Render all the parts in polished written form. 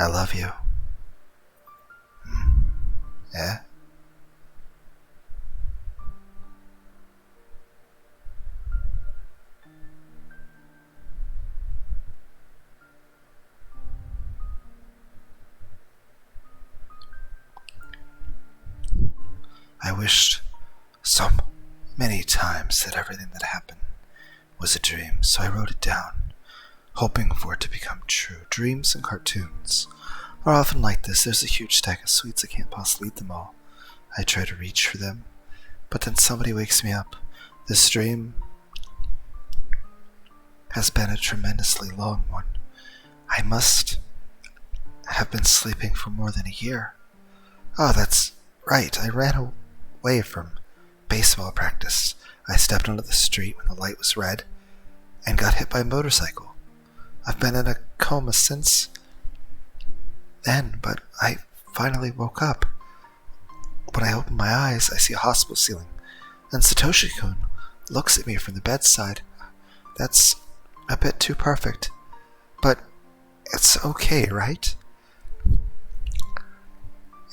I love you. Yeah? I wished so many times that everything that happened was a dream, so I wrote it down, hoping for it to become true. Dreams and cartoons are often like this. There's a huge stack of sweets. I can't possibly eat them all. I try to reach for them, but then somebody wakes me up. This dream has been a tremendously long one. I must have been sleeping for more than a year. Oh, that's right. I ran away from baseball practice. I stepped onto the street when the light was red and got hit by a motorcycle. I've been in a coma since then, but I finally woke up. When I open my eyes, I see a hospital ceiling, and Satoshi-kun looks at me from the bedside. That's a bit too perfect, but it's okay, right?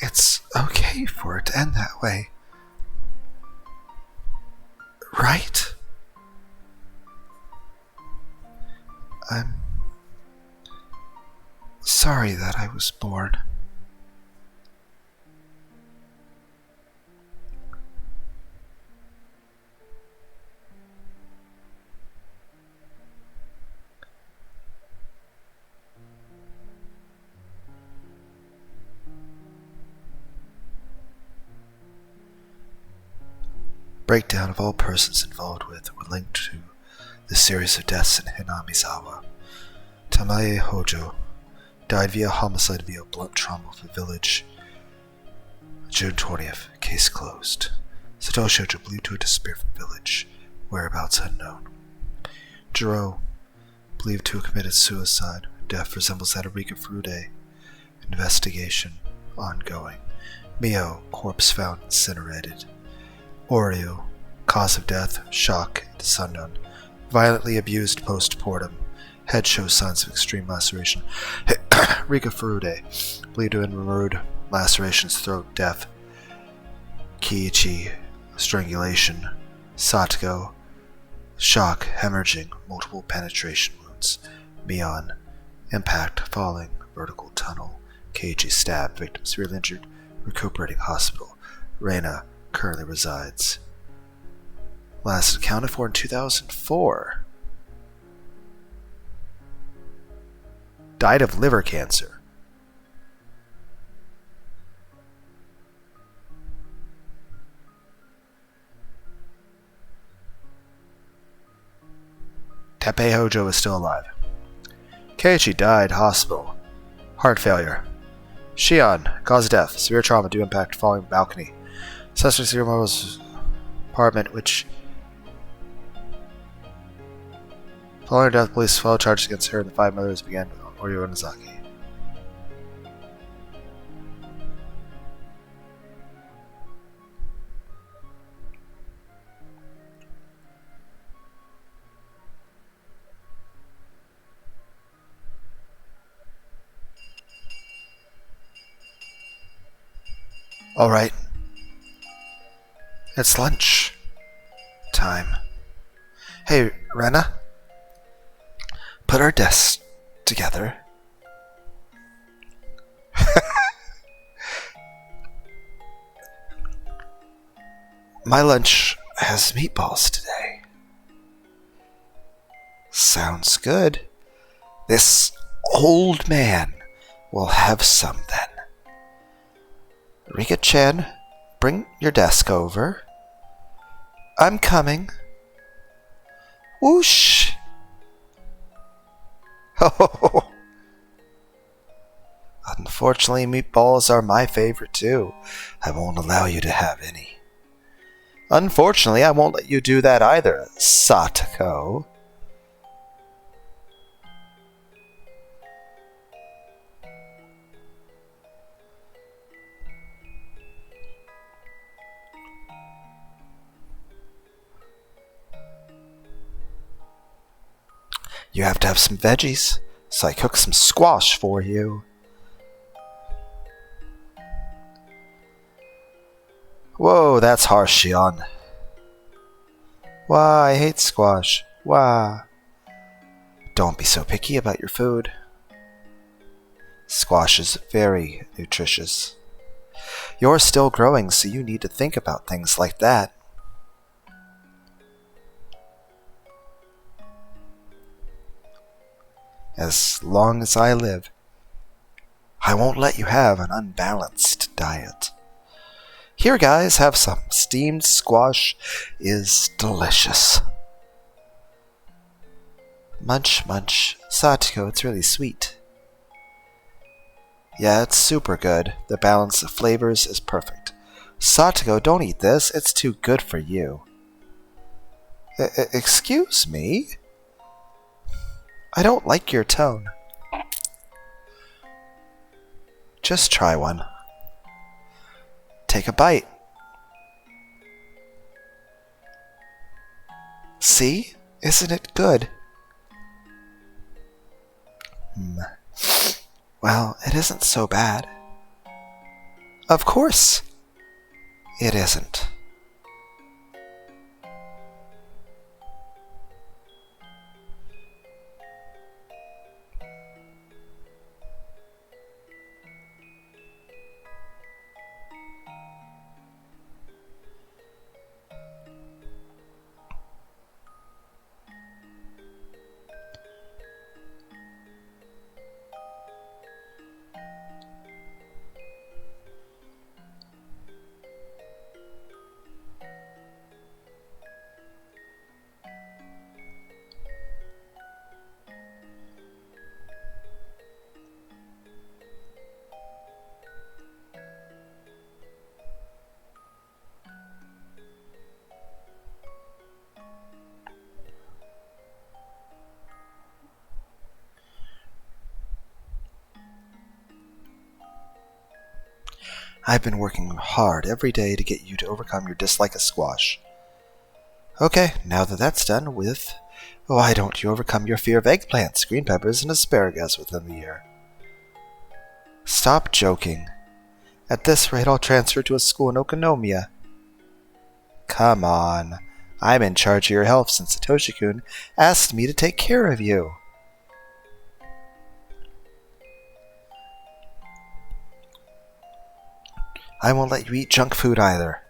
It's okay for it to end that way. Right? I'm sorry that I was born. Breakdown of all persons involved with or linked to the series of deaths in Hinamizawa. Tamae Hojo died via homicide via blunt trauma for village. June 20th, case closed. Satoshi Hojo believed to have disappeared from village, whereabouts unknown. Jiro believed to have committed suicide. Death resembles that of Rika Furude. Investigation ongoing. Mio, corpse found incinerated. Oreo, cause of death, shock, it is unknown. Violently abused post-mortem. Head shows signs of extreme laceration. Rika Furude, believed to have been removed, lacerations, throat, death. Kiichi, strangulation. Satoko, shock, hemorrhaging, multiple penetration wounds. Mion, impact, falling, vertical tunnel. Keiichi, stabbed, victim severely injured, recuperating hospital. Reina, currently resides. Last accounted for in 2004. Died of liver cancer. Teppei Hojo is still alive. Keiichi died, hospital. Heart failure. Shion, cause of death, severe trauma due impact, falling balcony. Suspect Zero's apartment, which following her death, police filed charges against her and the 5 mothers began with Oryo Onozaki. Alright. It's lunch time. Hey, Rena? Put our desks together. My lunch has meatballs today. Sounds good. This old man will have some then. Rika-chan, bring your desk over. I'm coming. Whoosh! Oh, unfortunately, meatballs are my favorite too. I won't allow you to have any. Unfortunately, I won't let you do that either, Satoko. You have to have some veggies, so I cooked some squash for you. Whoa, that's harsh, Shion. Wah, I hate squash. Wah. Don't be so picky about your food. Squash is very nutritious. You're still growing, so you need to think about things like that. As long as I live, I won't let you have an unbalanced diet. Here, guys, have some. Steamed squash is delicious. Munch, munch. Satiko, it's really sweet. Yeah, it's super good. The balance of flavors is perfect. Satiko, don't eat this. It's too good for you. Excuse me? I don't like your tone. Just try one. Take a bite. See? Isn't it good? Well, it isn't so bad. Of course, it isn't. I've been working hard every day to get you to overcome your dislike of squash. Okay, now that that's done with, why don't you overcome your fear of eggplants, green peppers, and asparagus within the year? Stop joking. At this rate, I'll transfer to a school in Okonomiya. Come on. I'm in charge of your health since Satoshi-kun asked me to take care of you. I won't let you eat junk food either.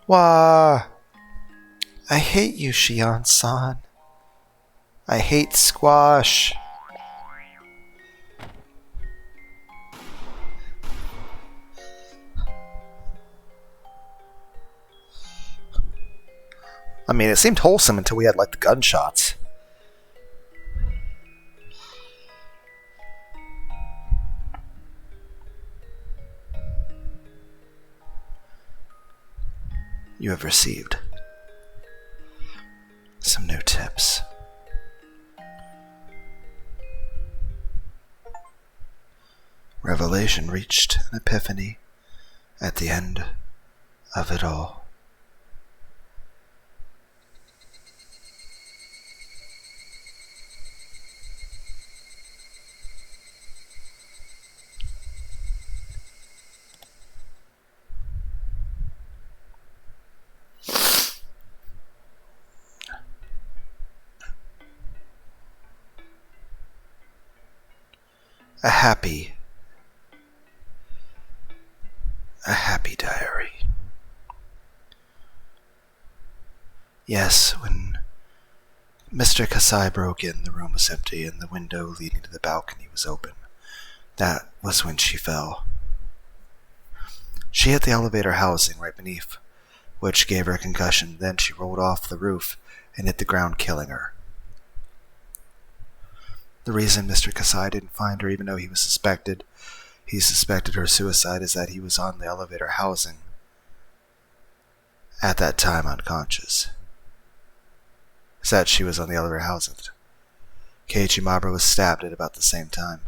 Wah! I hate you, Shion-san. I hate squash. I mean, it seemed wholesome until we had, like, the gunshots. You have received some new tips. Revelation reached an epiphany at the end of it all. A happy diary. Yes, when Mr. Kasai broke in, the room was empty and the window leading to the balcony was open. That was when she fell. She hit the elevator housing right beneath, which gave her a concussion. Then she rolled off the roof and hit the ground, killing her. The reason Mr. Kasai didn't find her, even though he suspected her suicide, is that he was on the elevator housing at that time unconscious. Is that she was on the elevator housing. Keiichi Mabra was stabbed at about the same time.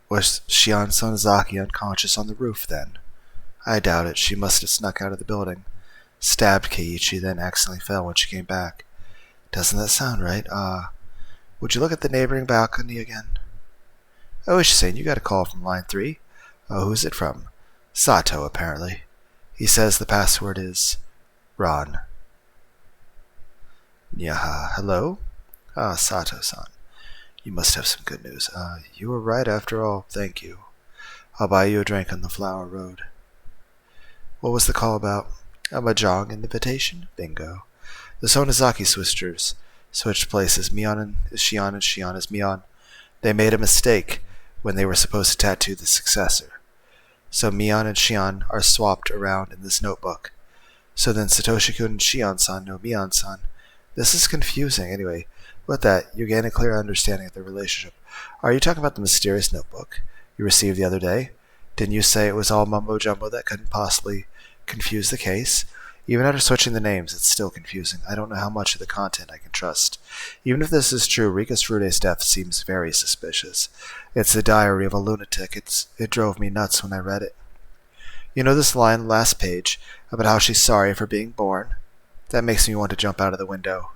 Was Shion Sonozaki unconscious on the roof then? I doubt it. She must have snuck out of the building, stabbed Keiichi, then accidentally fell when she came back. Doesn't that sound right? Would you look at the neighboring balcony again? Oh, she's saying you got a call from line 3. Oh, who's it from? Sato, apparently. He says the password is Ron. Yaha, hello? Ah, Sato-san. You must have some good news. You were right after all. Thank you. I'll buy you a drink on the Flower Road. What was the call about? A mahjong invitation? Bingo. The Sonozaki sisters switched places. Mion is Shion and Shion is Mion. They made a mistake when they were supposed to tattoo the successor. So Mion and Shion are swapped around in this notebook. So then Satoshi-kun and Shion-san know Mion-san. This is confusing. Anyway, with that, you gain a clear understanding of the relationship. Are you talking about the mysterious notebook you received the other day? Didn't you say it was all mumbo-jumbo that couldn't possibly confuse the case? Even after switching the names, it's still confusing. I don't know how much of the content I can trust. Even if this is true, Rika Furude's death seems very suspicious. It's the diary of a lunatic. It drove me nuts when I read it. You know this line, last page, about how she's sorry for being born? That makes me want to jump out of the window.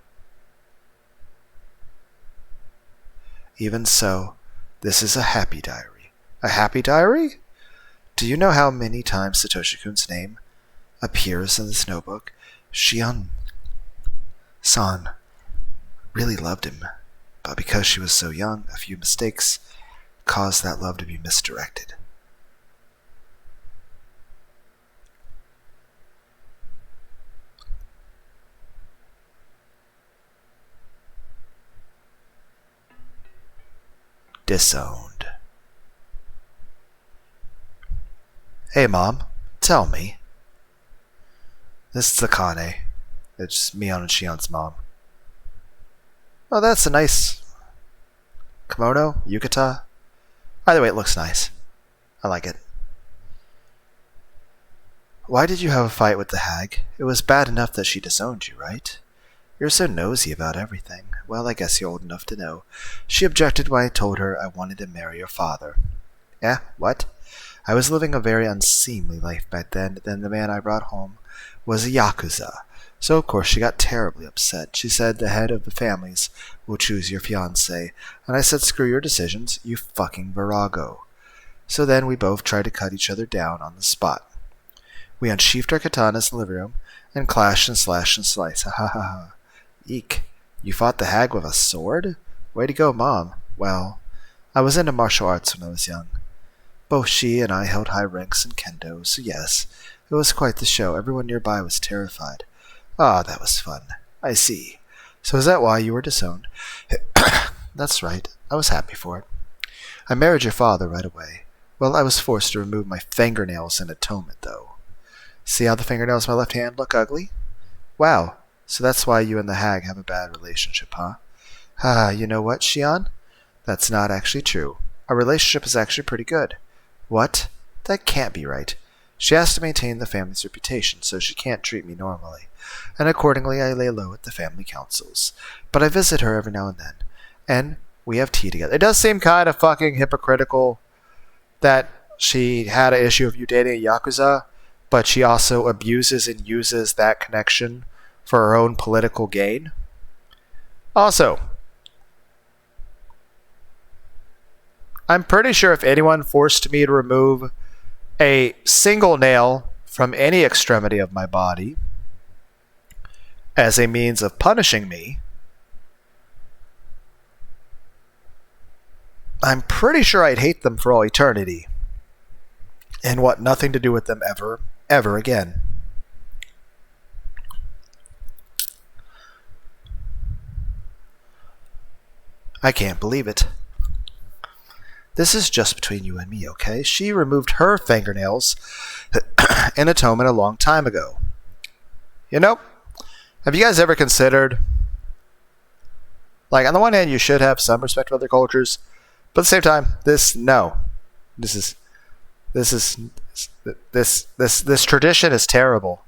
Even so, this is a happy diary. A happy diary? Do you know how many times Satoshi-kun's name appears in this notebook? Shion-san really loved him, but because she was so young, a few mistakes caused that love to be misdirected. Disowned. Hey, Mom, tell me. This is Akane. It's Mion and Shion's mom. Oh, that's a nice kimono, yukata. Either way, it looks nice. I like it. Why did you have a fight with the hag? It was bad enough that she disowned you, right? You're so nosy about everything. Well, I guess you're old enough to know. She objected when I told her I wanted to marry your father. Yeah, what? I was living a very unseemly life back then. Then the man I brought home was a yakuza. So of course she got terribly upset. She said the head of the families will choose your fiancé. And I said, screw your decisions, you fucking virago. So then we both tried to cut each other down on the spot. We unsheathed our katanas in the living room and clashed and slashed and sliced. Ha ha ha ha. Eek. You fought the hag with a sword? Way to go, Mom. Well, I was into martial arts when I was young. Both she and I held high ranks in kendo, so yes, it was quite the show. Everyone nearby was terrified. Ah, that was fun. I see. So is that why you were disowned? That's right. I was happy for it. I married your father right away. Well, I was forced to remove my fingernails in atonement, though. See how the fingernails on my left hand look ugly? Wow. So that's why you and the hag have a bad relationship, huh? You know what, Shion? That's not actually true. Our relationship is actually pretty good. What? That can't be right. She has to maintain the family's reputation, so she can't treat me normally. And accordingly, I lay low at the family councils. But I visit her every now and then. And we have tea together. It does seem kind of fucking hypocritical that she had an issue of you dating a yakuza, but she also abuses and uses that connection for her own political gain. Also, I'm pretty sure if anyone forced me to remove a single nail from any extremity of my body as a means of punishing me, I'm pretty sure I'd hate them for all eternity and want nothing to do with them ever again. I can't believe it. This is just between you and me, okay? She removed her fingernails in atonement a long time ago. You know, have you guys ever considered, like, on the one hand, you should have some respect for other cultures, but at the same time, this tradition is terrible.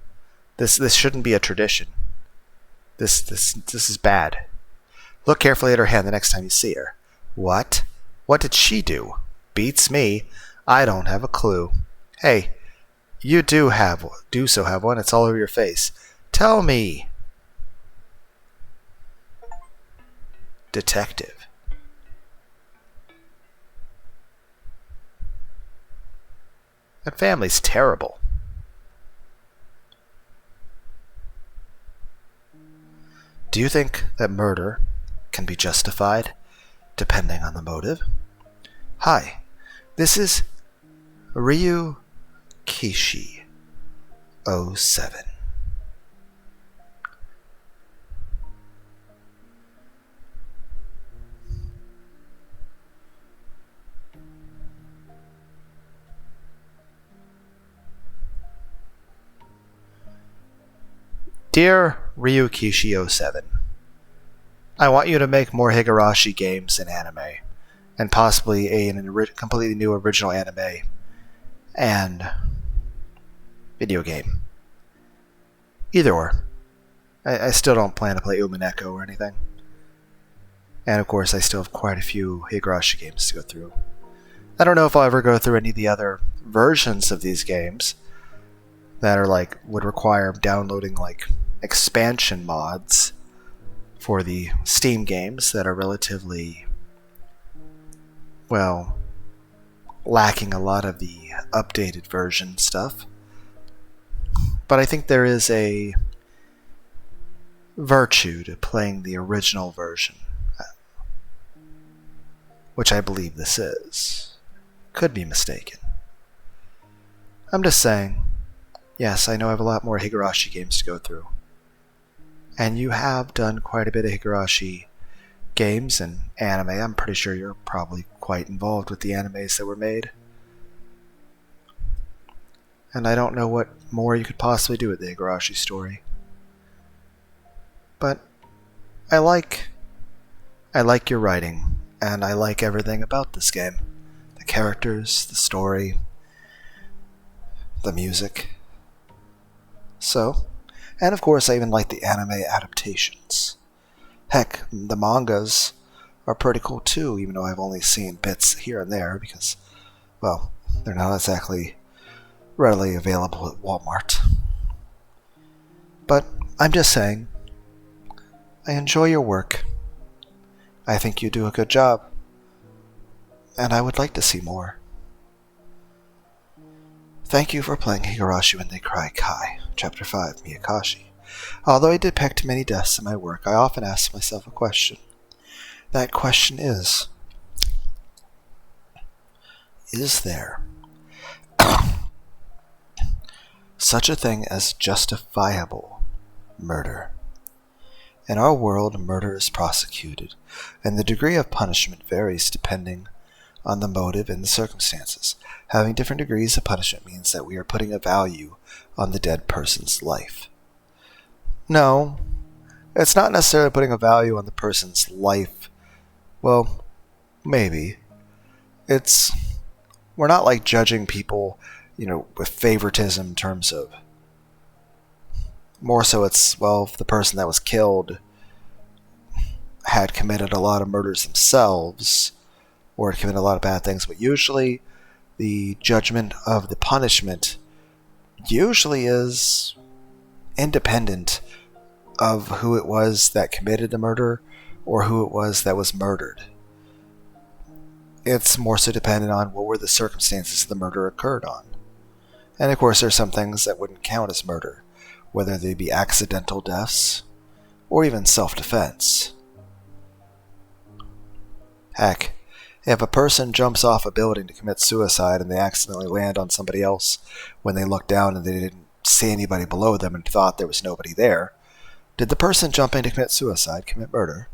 This shouldn't be a tradition. This is bad. Look carefully at her hand the next time you see her. What? What did she do? Beats me. I don't have a clue. Hey, you do have one. It's all over your face. Tell me. Detective. That family's terrible. Do you think that murder can be justified depending on the motive? Hi, this is Ryukishi 07. Dear Ryukishi07, I want you to make more Higurashi games in anime, and possibly a completely new original anime and video game. Either or. I still don't plan to play Umineko or anything. And of course, I still have quite a few Higurashi games to go through. I don't know if I'll ever go through any of the other versions of these games that are would require downloading expansion mods for the Steam games that are relatively, lacking a lot of the updated version stuff. But I think there is a virtue to playing the original version, which I believe this is. Could be mistaken. I'm just saying, yes, I know I have a lot more Higurashi games to go through. And you have done quite a bit of Higurashi games and anime. I'm pretty sure you're probably quite involved with the animes that were made. And I don't know what more you could possibly do with the Higurashi story. But I like your writing, and I like everything about this game. The characters, the story, the music. So, and of course I even like the anime adaptations. Heck, the mangas are pretty cool too, even though I've only seen bits here and there because, they're not exactly readily available at Walmart. But I'm just saying, I enjoy your work. I think you do a good job. And I would like to see more. Thank you for playing Higurashi When They Cry Kai, Chapter 5, Meakashi. Although I depict many deaths in my work, I often ask myself a question. That question is there such a thing as justifiable murder? In our world, murder is prosecuted, and the degree of punishment varies depending on the motive and the circumstances. Having different degrees of punishment means that we are putting a value on the dead person's life. No, it's not necessarily putting a value on the person's life. Well, maybe. We're not judging people, with favoritism in terms of, more so it's, if the person that was killed had committed a lot of murders themselves, or committed a lot of bad things, but usually the judgment of the punishment usually is independent of who it was that committed the murder or who it was that was murdered. It's more so dependent on what were the circumstances the murder occurred on. And of course there's some things that wouldn't count as murder, whether they be accidental deaths or even self-defense. Heck, if a person jumps off a building to commit suicide and they accidentally land on somebody else when they looked down and they didn't see anybody below them and thought there was nobody there, did the person jumping to commit suicide commit murder?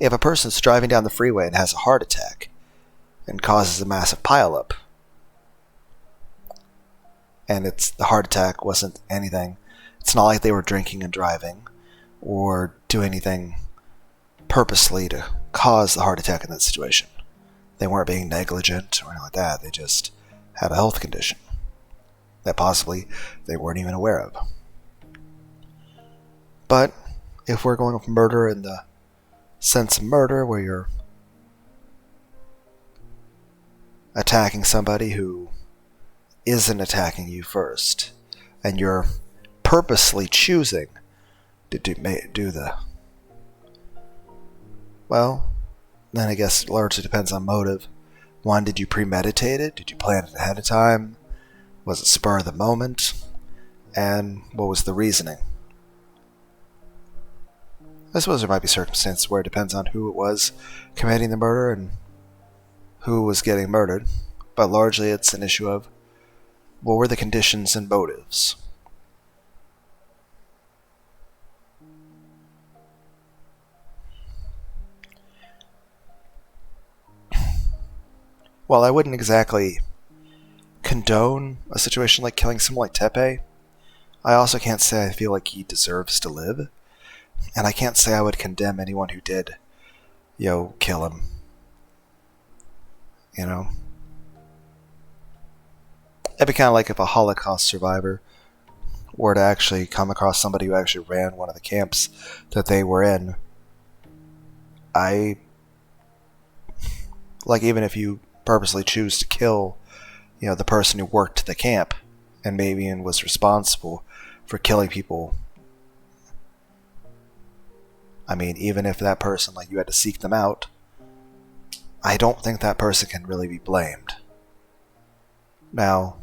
If a person's driving down the freeway and has a heart attack and causes a massive pileup, and the heart attack wasn't anything, it's not like they were drinking and driving or do anything purposely to cause the heart attack in that situation. They weren't being negligent or anything like that. They just had a health condition that possibly they weren't even aware of. But if we're going with murder in the sense of murder, where you're attacking somebody who isn't attacking you first, and you're purposely choosing to do the... then I guess it largely depends on motive, One, did you premeditate it? Did you plan it ahead of time? Was it spur of the moment? And what was the reasoning? I suppose there might be circumstances where it depends on who it was committing the murder and who was getting murdered, but largely it's an issue of what were the conditions and motives. While I wouldn't exactly condone a situation like killing someone like Tepe, I also can't say I feel like he deserves to live. And I can't say I would condemn anyone who did, kill him. It'd be kind of like if a Holocaust survivor were to actually come across somebody who actually ran one of the camps that they were in. Even if you purposely choose to kill, the person who worked the camp and maybe was responsible for killing people. I mean, even if that person, you had to seek them out, I don't think that person can really be blamed. Now,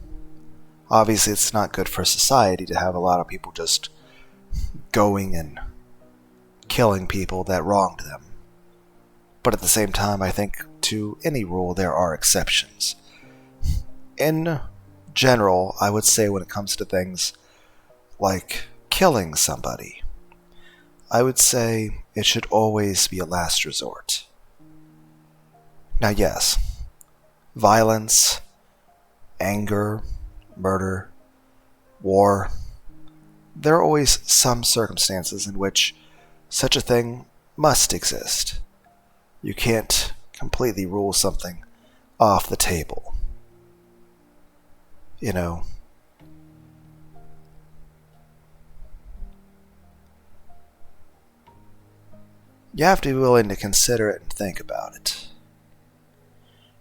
obviously it's not good for society to have a lot of people just going and killing people that wronged them. But at the same time, I think to any rule there are exceptions. In general, I would say when it comes to things like killing somebody, I would say it should always be a last resort. Now yes, violence, anger, murder, war, there are always some circumstances in which such a thing must exist. You can't completely rule something off the table. You have to be willing to consider it and think about it.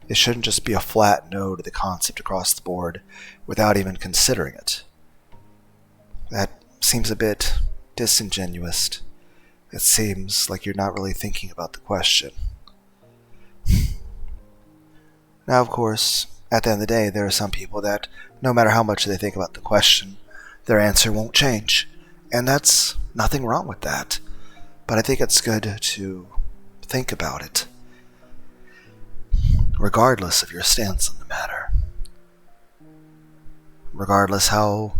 It shouldn't just be a flat no to the concept across the board without even considering it. That seems a bit disingenuous. It seems like you're not really thinking about the question. Now, of course, at the end of the day, there are some people that, no matter how much they think about the question, their answer won't change. And that's nothing wrong with that. But I think it's good to think about it, regardless of your stance on the matter. Regardless how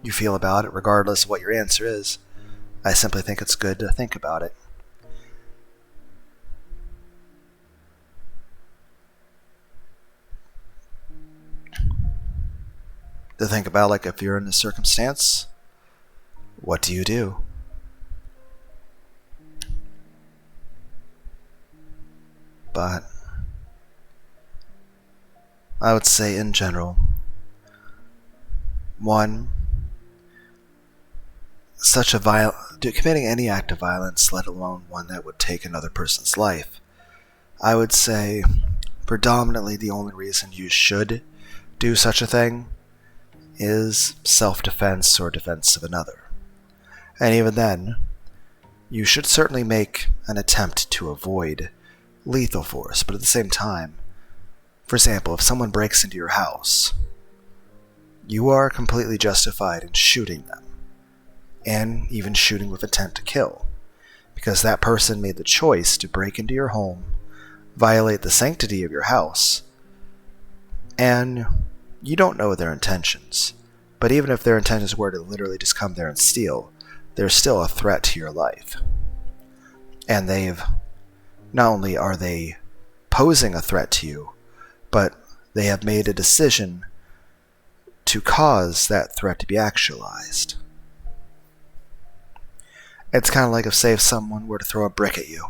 you feel about it, regardless of what your answer is, I simply think it's good to think about it. To think about, if you're in a circumstance, what do you do? But I would say in general, one, committing any act of violence, let alone one that would take another person's life, I would say predominantly the only reason you should do such a thing is self-defense or defense of another. And even then, you should certainly make an attempt to avoid lethal force, but at the same time, for example, if someone breaks into your house, you are completely justified in shooting them, and even shooting with intent to kill, because that person made the choice to break into your home, violate the sanctity of your house, and you don't know their intentions. But even if their intentions were to literally just come there and steal, they're still a threat to your life. And not only are they posing a threat to you, but they have made a decision to cause that threat to be actualized. It's kind of like if someone were to throw a brick at you.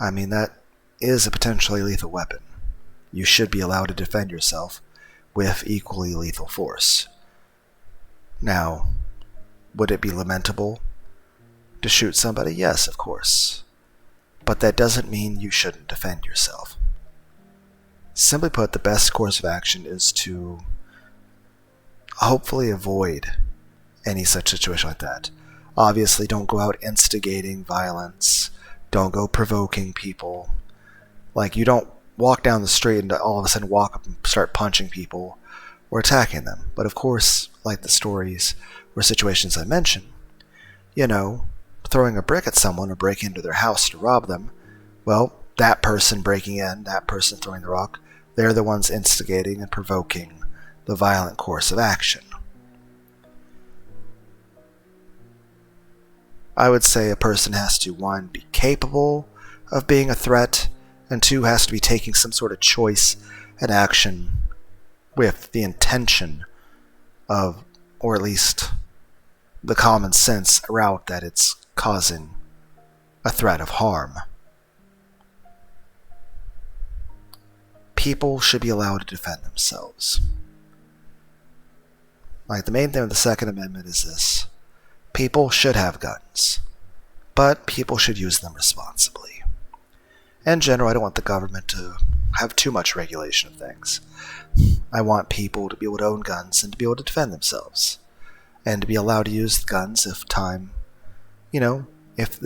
I mean, that is a potentially lethal weapon. You should be allowed to defend yourself with equally lethal force. Now, would it be lamentable to shoot somebody? Yes, of course. But that doesn't mean you shouldn't defend yourself. Simply put, the best course of action is to hopefully avoid any such situation like that. Obviously, don't go out instigating violence. Don't go provoking people. You don't walk down the street and all of a sudden walk up and start punching people or attacking them. But of course, like the stories or situations I mentioned, throwing a brick at someone or breaking into their house to rob them, well, that person breaking in, that person throwing the rock, they're the ones instigating and provoking the violent course of action. I would say a person has to, 1, be capable of being a threat, and 2, has to be taking some sort of choice and action with the intention of, or at least the common sense route that it's causing a threat of harm. People should be allowed to defend themselves. Like, the main thing with the Second Amendment is this. People should have guns, but people should use them responsibly. In general, I don't want the government to have too much regulation of things. I want people to be able to own guns and to be able to defend themselves, and to be allowed to use the guns if the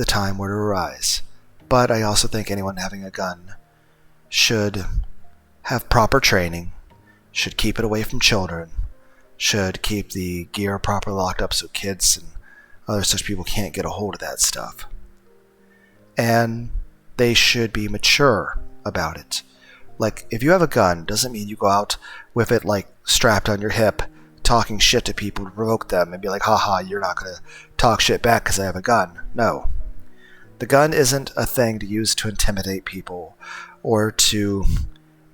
time were to arise. But I also think anyone having a gun should have proper training, should keep it away from children, should keep the gear properly locked up so kids and other such people can't get a hold of that stuff. And they should be mature about it. Like, if you have a gun, doesn't mean you go out with it like strapped on your hip, talking shit to people to provoke them and be like, haha, you're not going to talk shit back because I have a gun. No. The gun isn't a thing to use to intimidate people or to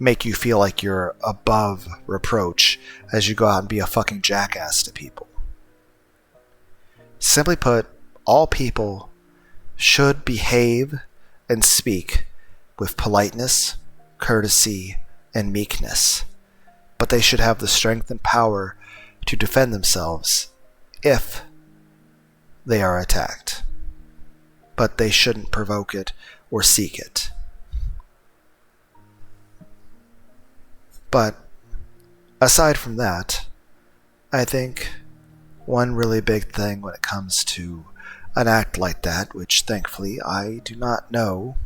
make you feel like you're above reproach as you go out and be a fucking jackass to people. Simply put, all people should behave and speak with politeness, courtesy, and meekness, but they should have the strength and power to defend themselves if they are attacked. But they shouldn't provoke it or seek it. But aside from that, I think one really big thing when it comes to an act like that, which thankfully I do not know,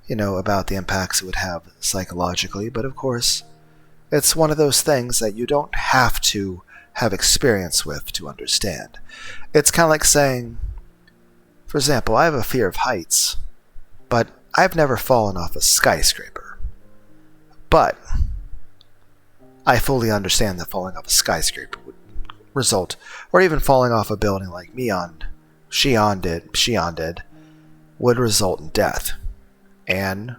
about the impacts it would have psychologically, but of course, it's one of those things that you don't have to have experience with to understand. It's kind of like saying, for example, I have a fear of heights, but I've never fallen off a skyscraper. But I fully understand that falling off a skyscraper would result, or even falling off a building like Shion did, would result in death. And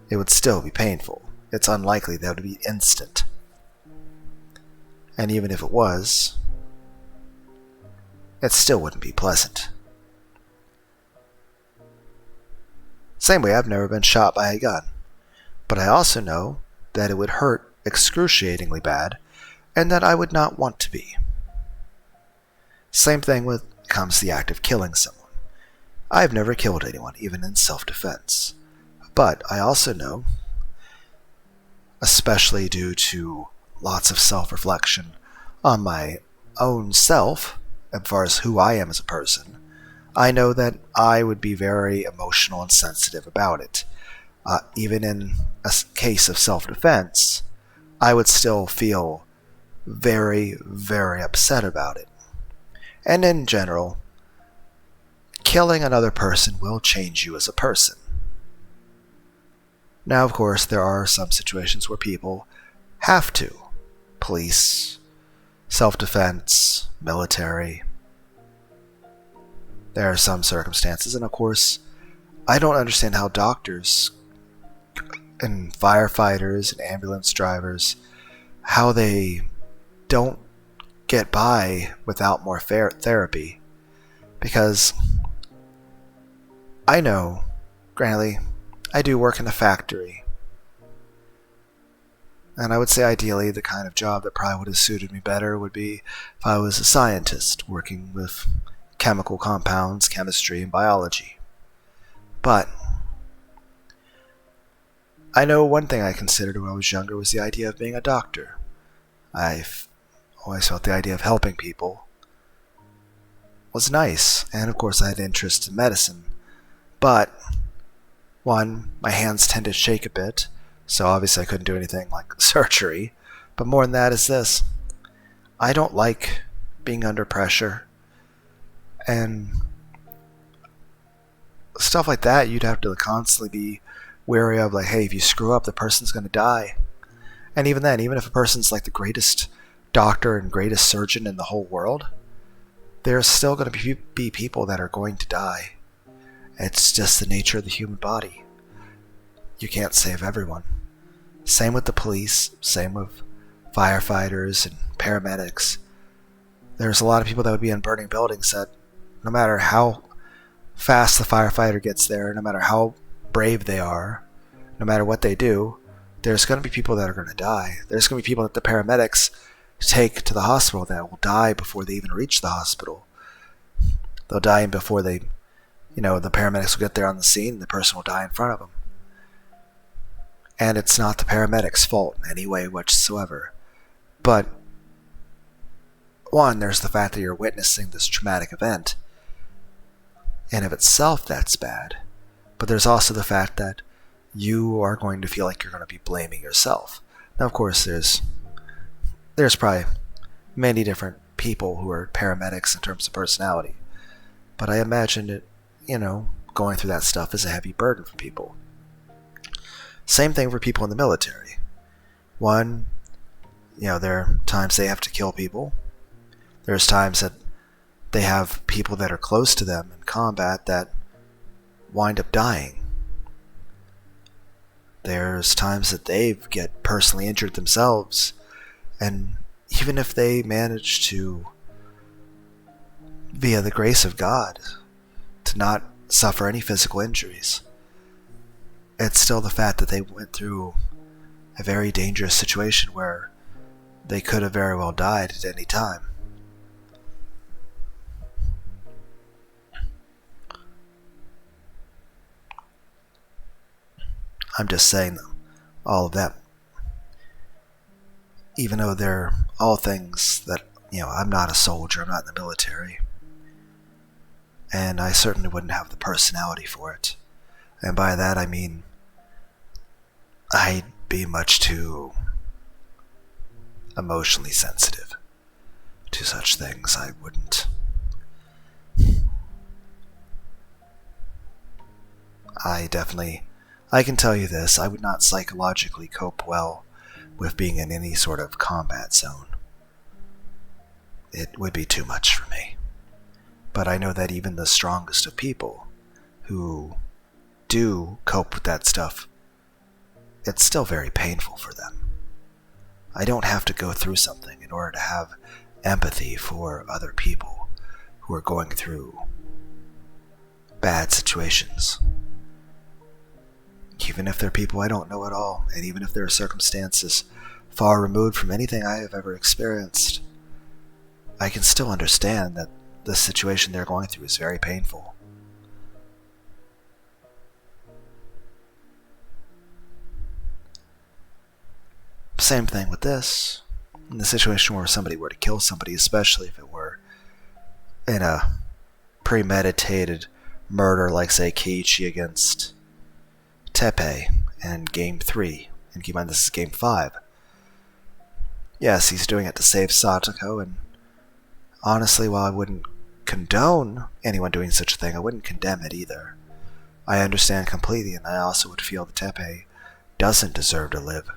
it would still be painful. It's unlikely that it would be instant. And even if it was, it still wouldn't be pleasant. Same way, I've never been shot by a gun. But I also know that it would hurt excruciatingly bad, and that I would not want to be. Same thing when it comes to the act of killing someone. I've never killed anyone, even in self-defense. But I also know, especially due to lots of self-reflection on my own self, as far as who I am as a person, I know that I would be very emotional and sensitive about it. Even in a case of self-defense, I would still feel very, very upset about it. And in general, killing another person will change you as a person. Now, of course, there are some situations where people have to. Police, self-defense, military. There are some circumstances, and of course, I don't understand how doctors and firefighters and ambulance drivers, how they don't get by without more therapy. Because I know, granted, I do work in a factory, and I would say ideally the kind of job that probably would have suited me better would be if I was a scientist working with chemical compounds, chemistry, and biology. But I know one thing I considered when I was younger was the idea of being a doctor. I've always felt the idea of helping people was nice, and of course I had interest in medicine. But One, my hands tend to shake a bit, so obviously I couldn't do anything like surgery. But more than that is this. I don't like being under pressure. And stuff like that, you'd have to constantly be wary of, like, hey, if you screw up, the person's going to die. And even then, even if a person's like the greatest doctor and greatest surgeon in the whole world, there's still going to be people that are going to die. It's just the nature of the human body. You can't save everyone. Same with the police, same with firefighters and paramedics. There's a lot of people that would be in burning buildings that no matter how fast the firefighter gets there, no matter how brave they are, no matter what they do, there's going to be people that are going to die. There's going to be people that the paramedics take to the hospital that will die before they even reach the hospital. They'll die before the paramedics will get there on the scene, and the person will die in front of them. And it's not the paramedics' fault in any way whatsoever. But, one, there's the fact that you're witnessing this traumatic event. And of itself, that's bad. But there's also the fact that you are going to feel like you're going to be blaming yourself. Now, of course, there's probably many different people who are paramedics in terms of personality. But I imagine it, going through that stuff is a heavy burden for people. Same thing for people in the military. One, there are times they have to kill people. There's times that they have people that are close to them in combat that wind up dying. There's times that they get personally injured themselves, and even if they manage to, via the grace of God, to not suffer any physical injuries, it's still the fact that they went through a very dangerous situation where they could have very well died at any time. I'm just saying all of that, even though they're all things that, I'm not a soldier, I'm not in the military, and I certainly wouldn't have the personality for it. And by that I mean I'd be much too emotionally sensitive to such things. I wouldn't. I can tell you this, I would not psychologically cope well with being in any sort of combat zone. It would be too much for me. But I know that even the strongest of people who do cope with that stuff, it's still very painful for them. I don't have to go through something in order to have empathy for other people who are going through bad situations. Even if they're people I don't know at all, and even if there are circumstances far removed from anything I have ever experienced, I can still understand that the situation they're going through is very painful. Same thing with this. In the situation where somebody were to kill somebody, especially if it were in a premeditated murder like, say, Keiichi against Teppei in Game 3, and keep in mind this is Game 5. Yes, he's doing it to save Satoko, and honestly, while I wouldn't condone anyone doing such a thing, I wouldn't condemn it either. I understand completely, and I also would feel that Teppei doesn't deserve to live.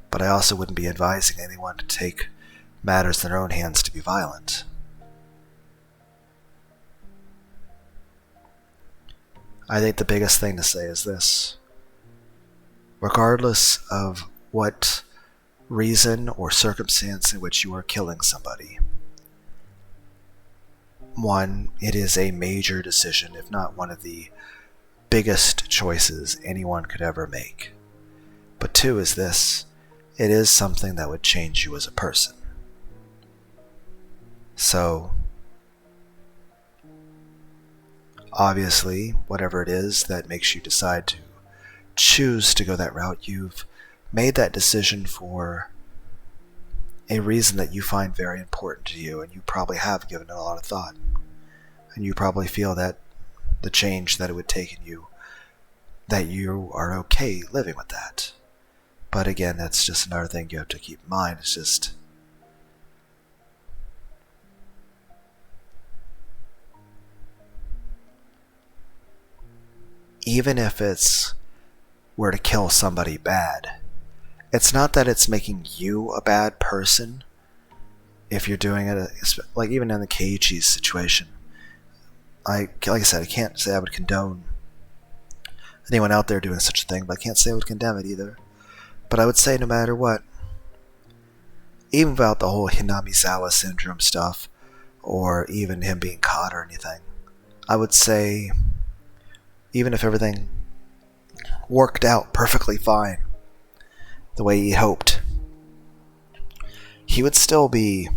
But I also wouldn't be advising anyone to take matters in their own hands to be violent. I think the biggest thing to say is this. Regardless of what reason or circumstance in which you are killing somebody, one, it is a major decision, if not one of the biggest choices anyone could ever make. But two is this. It is something that would change you as a person. So, obviously, whatever it is that makes you decide to choose to go that route, you've made that decision for a reason that you find very important to you, and you probably have given it a lot of thought. And you probably feel that the change that it would take in you, that you are okay living with that. But again, that's just another thing you have to keep in mind. It's just, even if it's were to kill somebody bad, it's not that it's making you a bad person if you're doing it, like even in the Keiichi's situation. Like I said, I can't say I would condone anyone out there doing such a thing, but I can't say I would condemn it either. But I would say no matter what, even without the whole Hinamizawa syndrome stuff, or even him being caught or anything, I would say even if everything worked out perfectly fine, the way he hoped, he would still be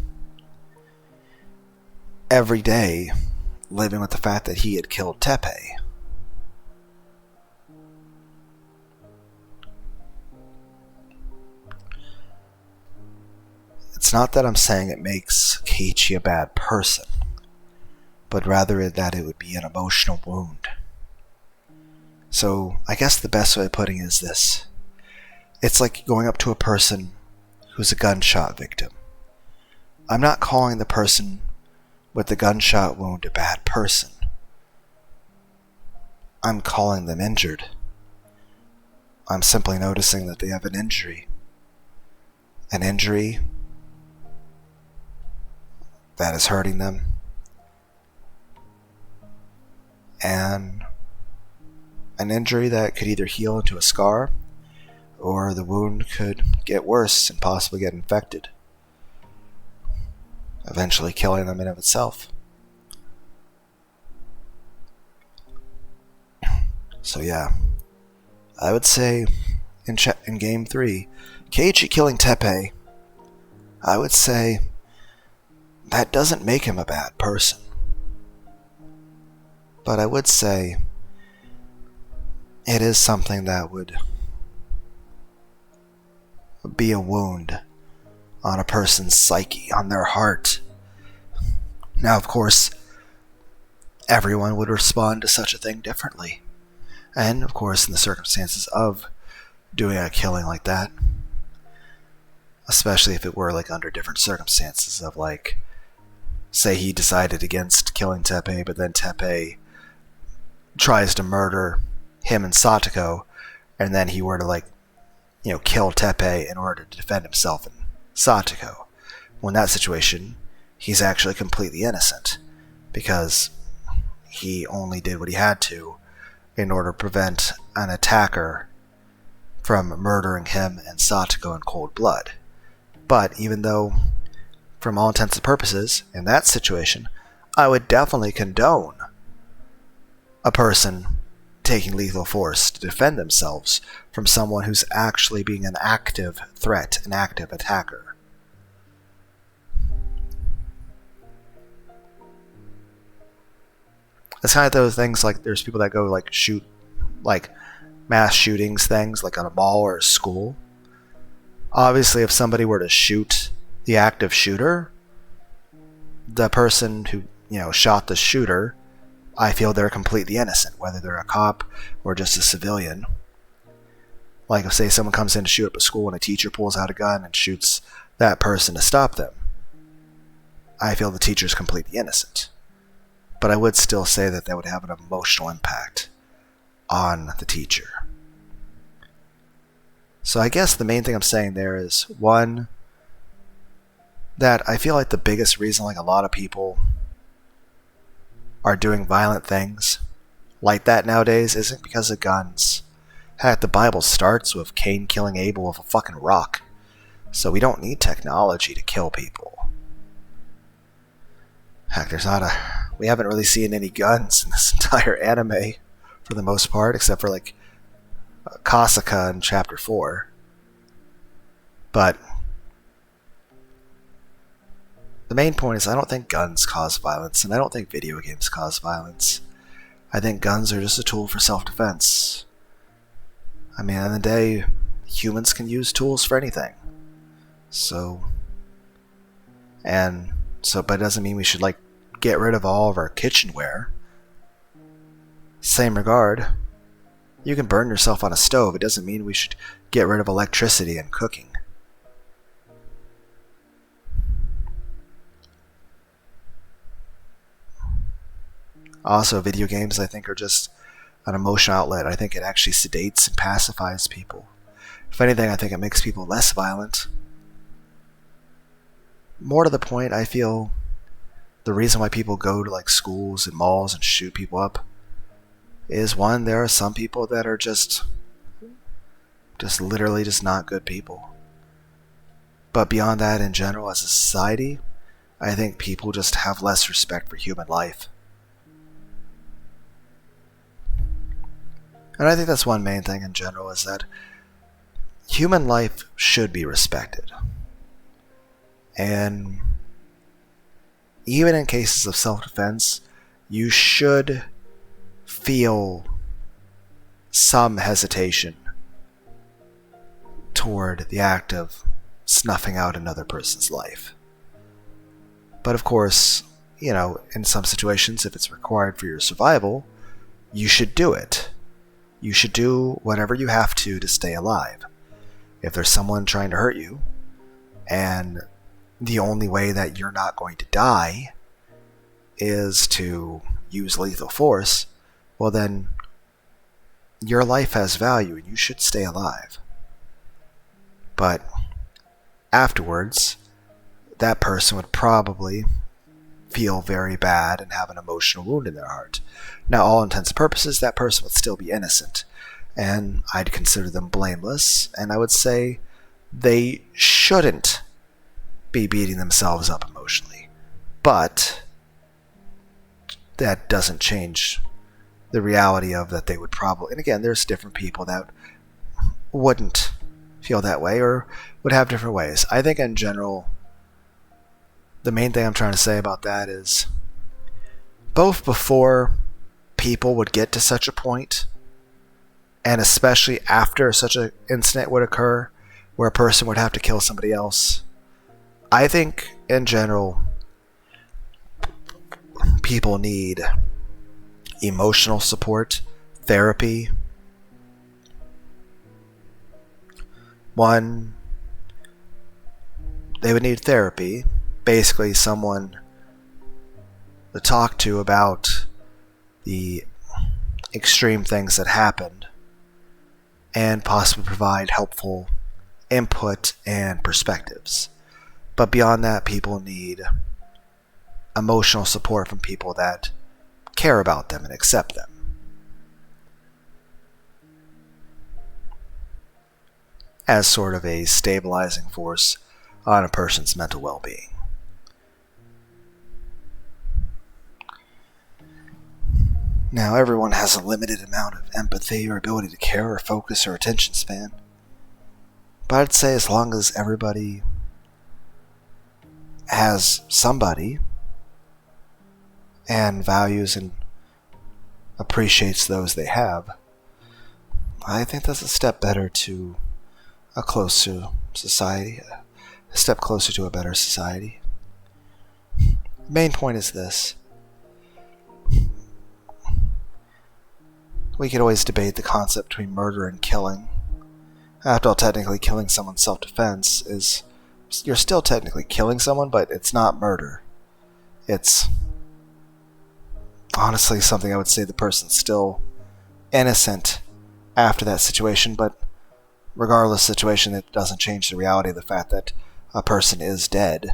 every day living with the fact that he had killed Teppei. It's not that I'm saying it makes Keiichi a bad person, but rather that it would be an emotional wound. So I guess the best way of putting it is this. It's like going up to a person who's a gunshot victim. I'm not calling the person with the gunshot wound a bad person. I'm calling them injured. I'm simply noticing that they have an injury. An injury that is hurting them. And an injury that could either heal into a scar, or the wound could get worse and possibly get infected, eventually killing them in of itself. So yeah, I would say in Game 3, Keiichi killing Teppei, I would say that doesn't make him a bad person. But I would say it is something that would be a wound on a person's psyche, on their heart. Now, of course, everyone would respond to such a thing differently. And, of course, in the circumstances of doing a killing like that, especially if it were like under different circumstances of, like, say he decided against killing Teppei, but then Teppei tries to murder him and Satoko, and then he were to, like, kill Teppei in order to defend himself and Satoko. Well, in that situation, he's actually completely innocent, because he only did what he had to in order to prevent an attacker from murdering him and Satoko in cold blood. But even though, from all intents and purposes, in that situation, I would definitely condone a person taking lethal force to defend themselves from someone who's actually being an active threat, an active attacker. It's kind of those things, like there's people that go like shoot, like mass shootings things, like on a mall or a school. Obviously, if somebody were to shoot the active shooter, the person who shot the shooter, I feel they're completely innocent, whether they're a cop or just a civilian. Like if, say, someone comes in to shoot up a school and a teacher pulls out a gun and shoots that person to stop them, I feel the teacher's completely innocent. But I would still say that would have an emotional impact on the teacher. So I guess the main thing I'm saying there is, one, that I feel like the biggest reason like a lot of people are doing violent things like that nowadays isn't because of guns. Heck, the Bible starts with Cain killing Abel with a fucking rock. So we don't need technology to kill people. Heck, we haven't really seen any guns in this entire anime for the most part, except for like Kasaka in chapter 4. But the main point is, I don't think guns cause violence, and I don't think video games cause violence. I think guns are just a tool for self-defense. I mean, at the end of the day, humans can use tools for anything. But it doesn't mean we should, like, get rid of all of our kitchenware. Same regard, You can burn yourself on a stove. It doesn't mean we should get rid of electricity and cooking. Also, video games, I think, are just an emotional outlet. I think it actually sedates and pacifies people. If anything, I think it makes people less violent. More to the point, I feel the reason why people go to like schools and malls and shoot people up is, one, there are some people that are just literally just not good people. But beyond that, in general, as a society, I think people just have less respect for human life. And I think that's one main thing in general, is that human life should be respected. And even in cases of self-defense, you should feel some hesitation toward the act of snuffing out another person's life. But of course, in some situations, if it's required for your survival, you should do it. You should do whatever you have to stay alive. If there's someone trying to hurt you, and the only way that you're not going to die is to use lethal force, well then, your life has value and you should stay alive. But afterwards, that person would probably feel very bad and have an emotional wound in their heart. Now, all intents and purposes, that person would still be innocent, and I'd consider them blameless, and I would say they shouldn't be beating themselves up emotionally. But that doesn't change the reality of that they would probably, and again, there's different people that wouldn't feel that way or would have different ways. I think in general, the main thing I'm trying to say about that is, both before people would get to such a point, and especially after such an incident would occur where a person would have to kill somebody else, I think in general people need emotional support, therapy. One, they would need therapy, basically someone to talk to about the extreme things that happened and possibly provide helpful input and perspectives. But beyond that, people need emotional support from people that care about them and accept them. As sort of a stabilizing force on a person's mental well-being. Now, everyone has a limited amount of empathy or ability to care or focus or attention span. But I'd say as long as everybody has somebody and values and appreciates those they have, I think that's a step better to a closer society, a step closer to a better society. The main point is this. We could always debate the concept between murder and killing. After all, technically killing someone's self-defense is... You're still technically killing someone, but it's not murder. It's honestly something I would say the person's still innocent after that situation, but regardless of the situation, it doesn't change the reality of the fact that a person is dead.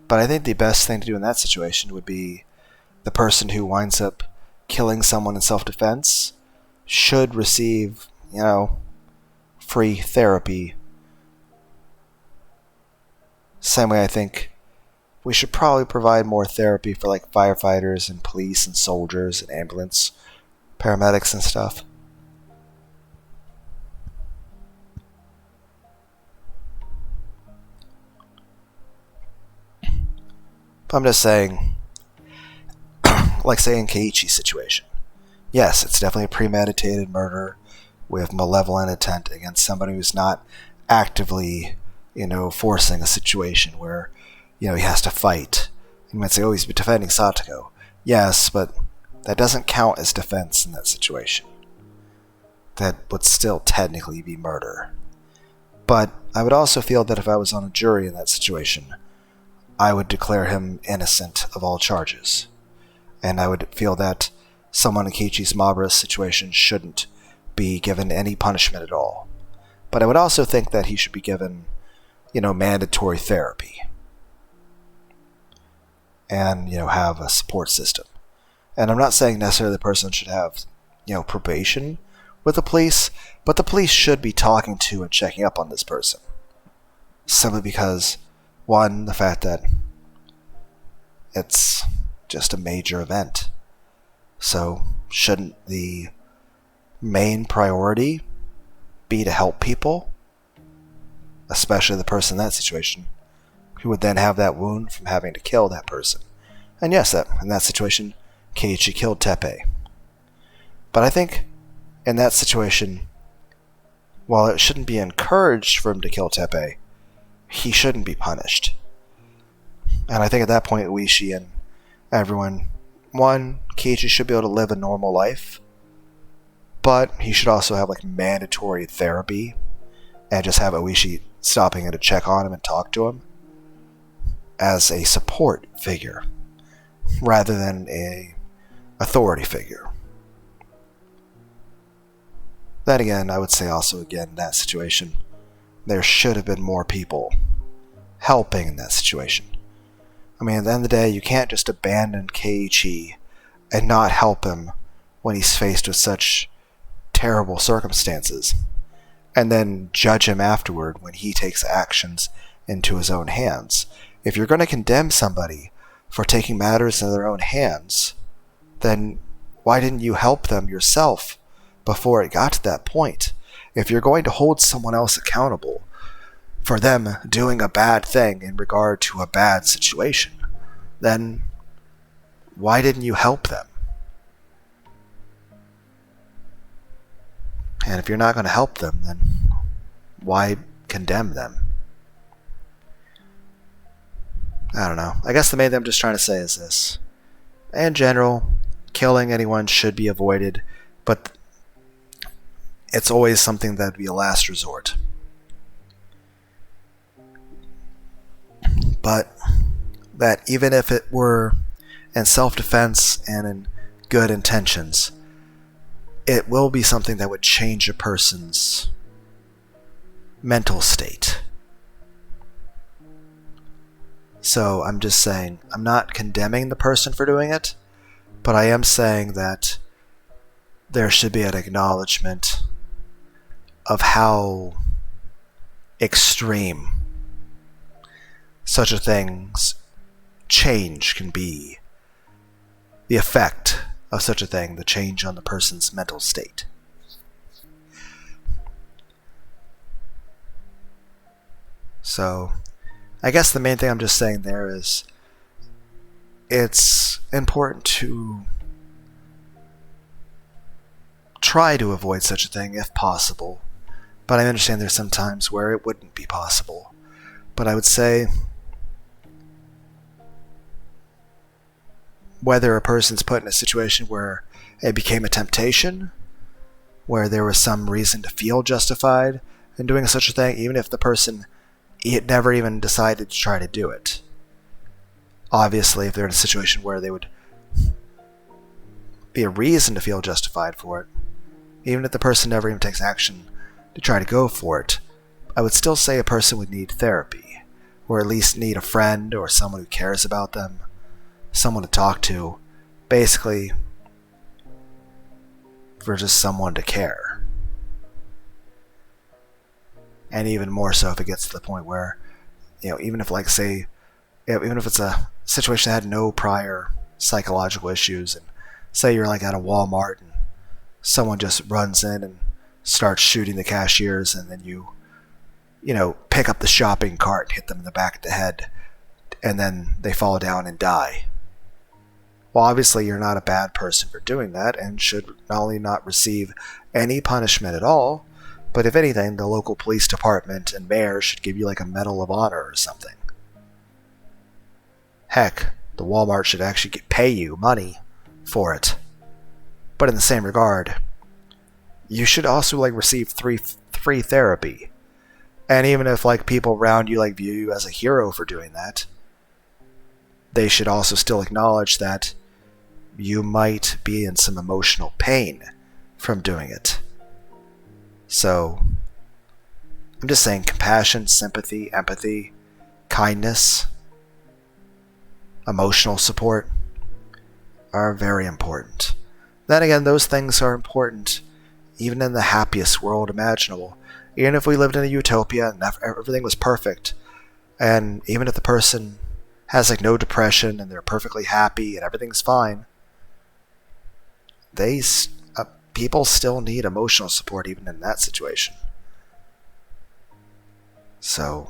But I think the best thing to do in that situation would be the person who winds up killing someone in self-defense should receive, free therapy. Same way I think we should probably provide more therapy for like firefighters and police and soldiers and ambulance paramedics and stuff. But I'm just saying, like say in Keiichi's situation, yes, it's definitely a premeditated murder with malevolent intent against somebody who's not actively, forcing a situation where, he has to fight. You might say, oh, he's defending Satoko. Yes, but that doesn't count as defense in that situation. That would still technically be murder. But I would also feel that if I was on a jury in that situation, I would declare him innocent of all charges. And I would feel that someone in Keiichi's Mabura's situation shouldn't be given any punishment at all. But I would also think that he should be given, mandatory therapy. And, have a support system. And I'm not saying necessarily the person should have, probation with the police, but the police should be talking to and checking up on this person. Simply because, one, the fact that it's just a major event. So, shouldn't the main priority be to help people? Especially the person in that situation, who would then have that wound from having to kill that person. And yes, in that situation, Keiichi killed Teppei. But I think in that situation, while it shouldn't be encouraged for him to kill Teppei, he shouldn't be punished. And I think at that point, Uishi and everyone, one, Keiichi should be able to live a normal life, but he should also have mandatory therapy and just have Uishi stopping in to check on him and talk to him as a support figure rather than a authority figure. Then again, I would say also again in that situation, there should have been more people helping in that situation. I mean, at the end of the day, you can't just abandon Keiichi and not help him when he's faced with such terrible circumstances, and then judge him afterward when he takes actions into his own hands. If you're going to condemn somebody for taking matters in their own hands, then why didn't you help them yourself before it got to that point? If you're going to hold someone else accountable for them doing a bad thing in regard to a bad situation, then why didn't you help them? And if you're not going to help them, then why condemn them? I don't know. I guess the main thing I'm just trying to say is this. In general, killing anyone should be avoided, but it's always something that would be a last resort. But that even if it were in self-defense and in good intentions, it will be something that would change a person's mental state. So I'm just saying, I'm not condemning the person for doing it, but I am saying that there should be an acknowledgement of how extreme such a thing's change can be. The effect of such a thing, the change on the person's mental state. So, I guess the main thing I'm just saying there is it's important to try to avoid such a thing if possible, but I understand there's some times where it wouldn't be possible. But I would say whether a person's put in a situation where it became a temptation, where there was some reason to feel justified in doing such a thing, even if the person had never even decided to try to do it. Obviously, if they're in a situation where they would be a reason to feel justified for it, even if the person never even takes action to try to go for it, I would still say a person would need therapy, or at least need a friend or someone who cares about them, someone to talk to, basically for just someone to care. And even more so if it gets to the point where, even if even if it's a situation that had no prior psychological issues, and say you're at a Walmart and someone just runs in and starts shooting the cashiers, and then you pick up the shopping cart and hit them in the back of the head, and then they fall down and die. Well, obviously you're not a bad person for doing that, and should not only not receive any punishment at all, but if anything, the local police department and mayor should give you a Medal of Honor or something. Heck, the Walmart should actually pay you money for it. But in the same regard, you should also receive free therapy. And even if people around you view you as a hero for doing that, they should also still acknowledge that you might be in some emotional pain from doing it. So, I'm just saying compassion, sympathy, empathy, kindness, emotional support are very important. Then again, those things are important even in the happiest world imaginable. Even if we lived in a utopia and everything was perfect, and even if the person has no depression and they're perfectly happy and everything's fine, people still need emotional support even in that situation. So,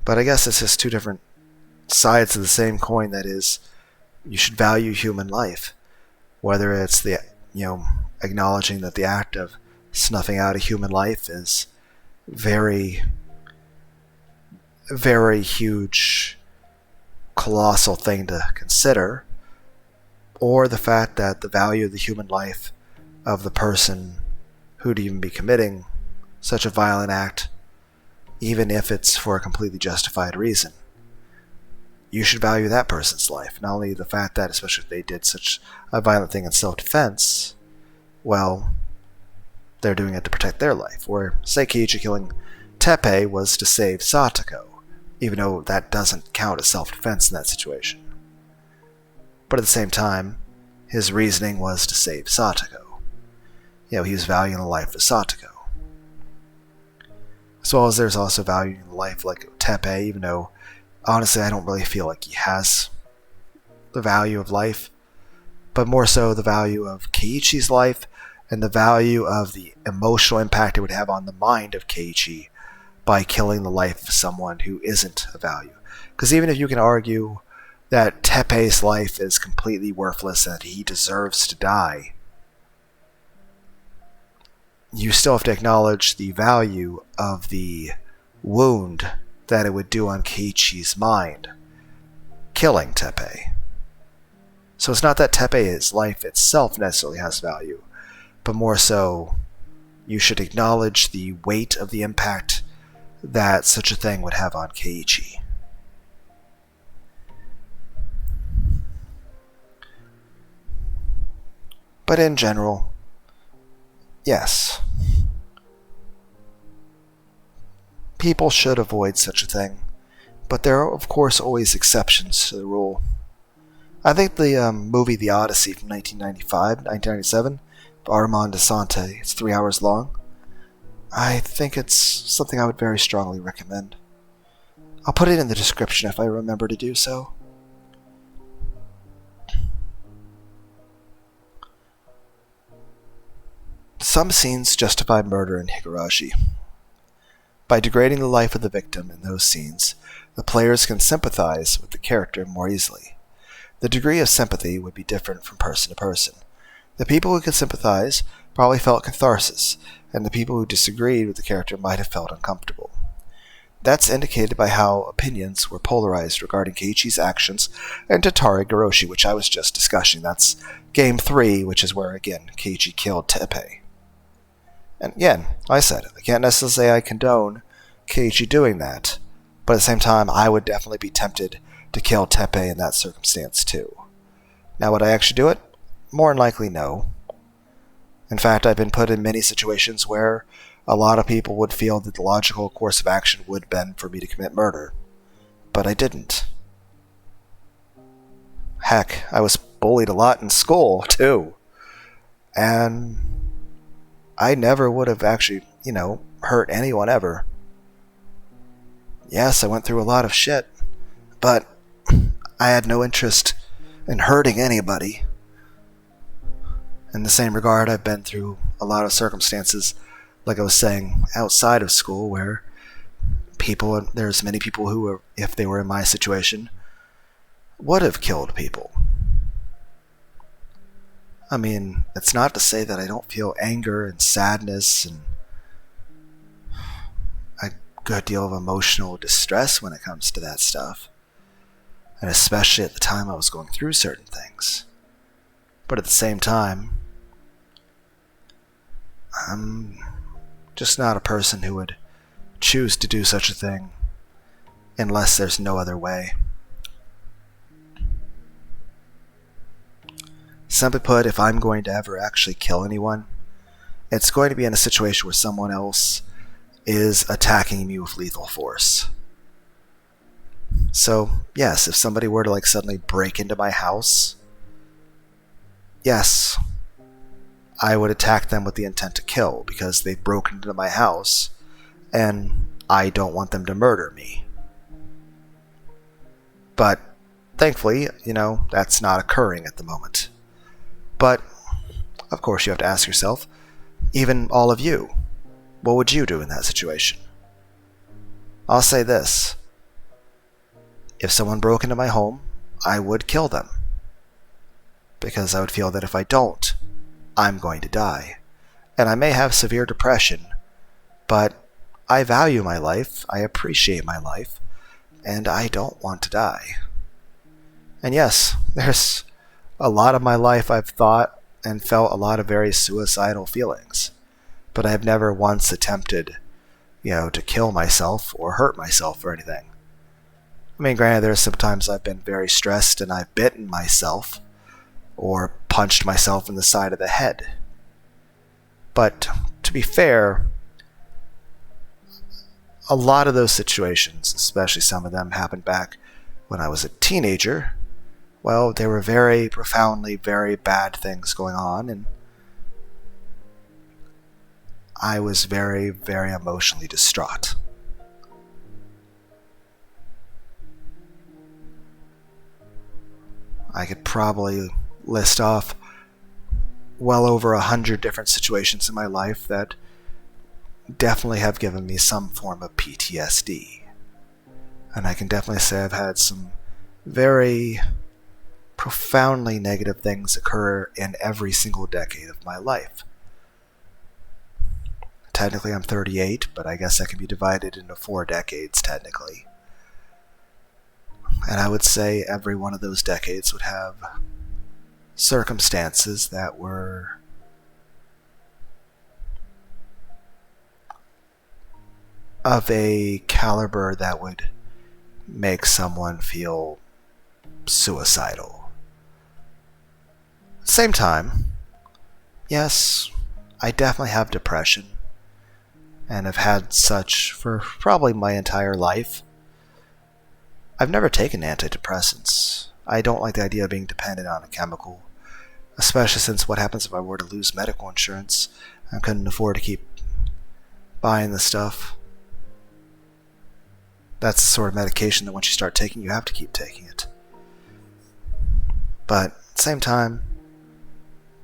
but I guess it's just two different sides of the same coin. That is, you should value human life, whether it's the acknowledging that the act of snuffing out a human life is very, very huge, colossal thing to consider, or the fact that the value of the human life of the person who'd even be committing such a violent act, even if it's for a completely justified reason, you should value that person's life. Not only the fact that, especially if they did such a violent thing in self-defense, well, they're doing it to protect their life. Or, say Keiichi killing Teppei was to save Satoko, even though that doesn't count as self-defense in that situation. But at the same time, his reasoning was to save Satoko. He was valuing the life of Satoko. As well as there's also valuing the life Teppei, even though, honestly, I don't really feel like he has the value of life, but more so the value of Keiichi's life and the value of the emotional impact it would have on the mind of Keiichi by killing the life of someone who isn't of value. Because even if you can argue that Teppei's life is completely worthless and that he deserves to die, you still have to acknowledge the value of the wound that it would do on Keiichi's mind, killing Teppei. So it's not that Teppei's life itself necessarily has value, but more so, you should acknowledge the weight of the impact that such a thing would have on Keiichi. But in general, yes, people should avoid such a thing, but there are, of course, always exceptions to the rule. I think the movie The Odyssey from 1997, Armand Assante, it's 3 hours long. I think it's something I would very strongly recommend. I'll put it in the description if I remember to do so. Some scenes justify murder in Higurashi. By degrading the life of the victim in those scenes, the players can sympathize with the character more easily. The degree of sympathy would be different from person to person. The people who could sympathize probably felt catharsis, and the people who disagreed with the character might have felt uncomfortable. That's indicated by how opinions were polarized regarding Keiichi's actions and Tatari Goroshi, which I was just discussing. That's Game 3, which is where, again, Keiichi killed Teppei. And again, I said, I can't necessarily say I condone Keiichi doing that, but at the same time, I would definitely be tempted to kill Teppei in that circumstance too. Now, would I actually do it? More than likely, no. In fact, I've been put in many situations where a lot of people would feel that the logical course of action would have been for me to commit murder. But I didn't. Heck, I was bullied a lot in school, too. And I never would have actually, hurt anyone ever. Yes, I went through a lot of shit, but I had no interest in hurting anybody. In the same regard, I've been through a lot of circumstances, like I was saying, outside of school, where there's many people who, if they were in my situation, would have killed people. I mean, it's not to say that I don't feel anger and sadness and a good deal of emotional distress when it comes to that stuff. And especially at the time I was going through certain things. But at the same time, I'm just not a person who would choose to do such a thing unless there's no other way. Simply put, if I'm going to ever actually kill anyone, it's going to be in a situation where someone else is attacking me with lethal force. So, yes, if somebody were to suddenly break into my house, yes, I would attack them with the intent to kill because they've broken into my house and I don't want them to murder me. But thankfully, that's not occurring at the moment. But, of course, you have to ask yourself, even all of you, what would you do in that situation? I'll say this. If someone broke into my home, I would kill them. Because I would feel that if I don't, I'm going to die. And I may have severe depression, but I value my life, I appreciate my life, and I don't want to die. And yes, there's a lot of my life I've thought and felt a lot of very suicidal feelings, but I've never once attempted, to kill myself or hurt myself or anything. I mean, granted, there's sometimes I've been very stressed and I've bitten myself or punched myself in the side of the head. But to be fair, a lot of those situations, especially some of them, happened back when I was a teenager. Well, there were very profoundly, very bad things going on, and I was very, very emotionally distraught. I could probably list off well over 100 different situations in my life that definitely have given me some form of PTSD. And I can definitely say I've had some very profoundly negative things occur in every single decade of my life. Technically I'm 38, but I guess that can be divided into 4 decades technically. And I would say every one of those decades would have circumstances that were of a caliber that would make someone feel suicidal. Same time, yes, I definitely have depression and have had such for probably my entire life. I've never taken antidepressants. I don't like the idea of being dependent on a chemical, especially since what happens if I were to lose medical insurance? I couldn't afford to keep buying the stuff. That's the sort of medication that once you start taking, you have to keep taking it. But at the same time,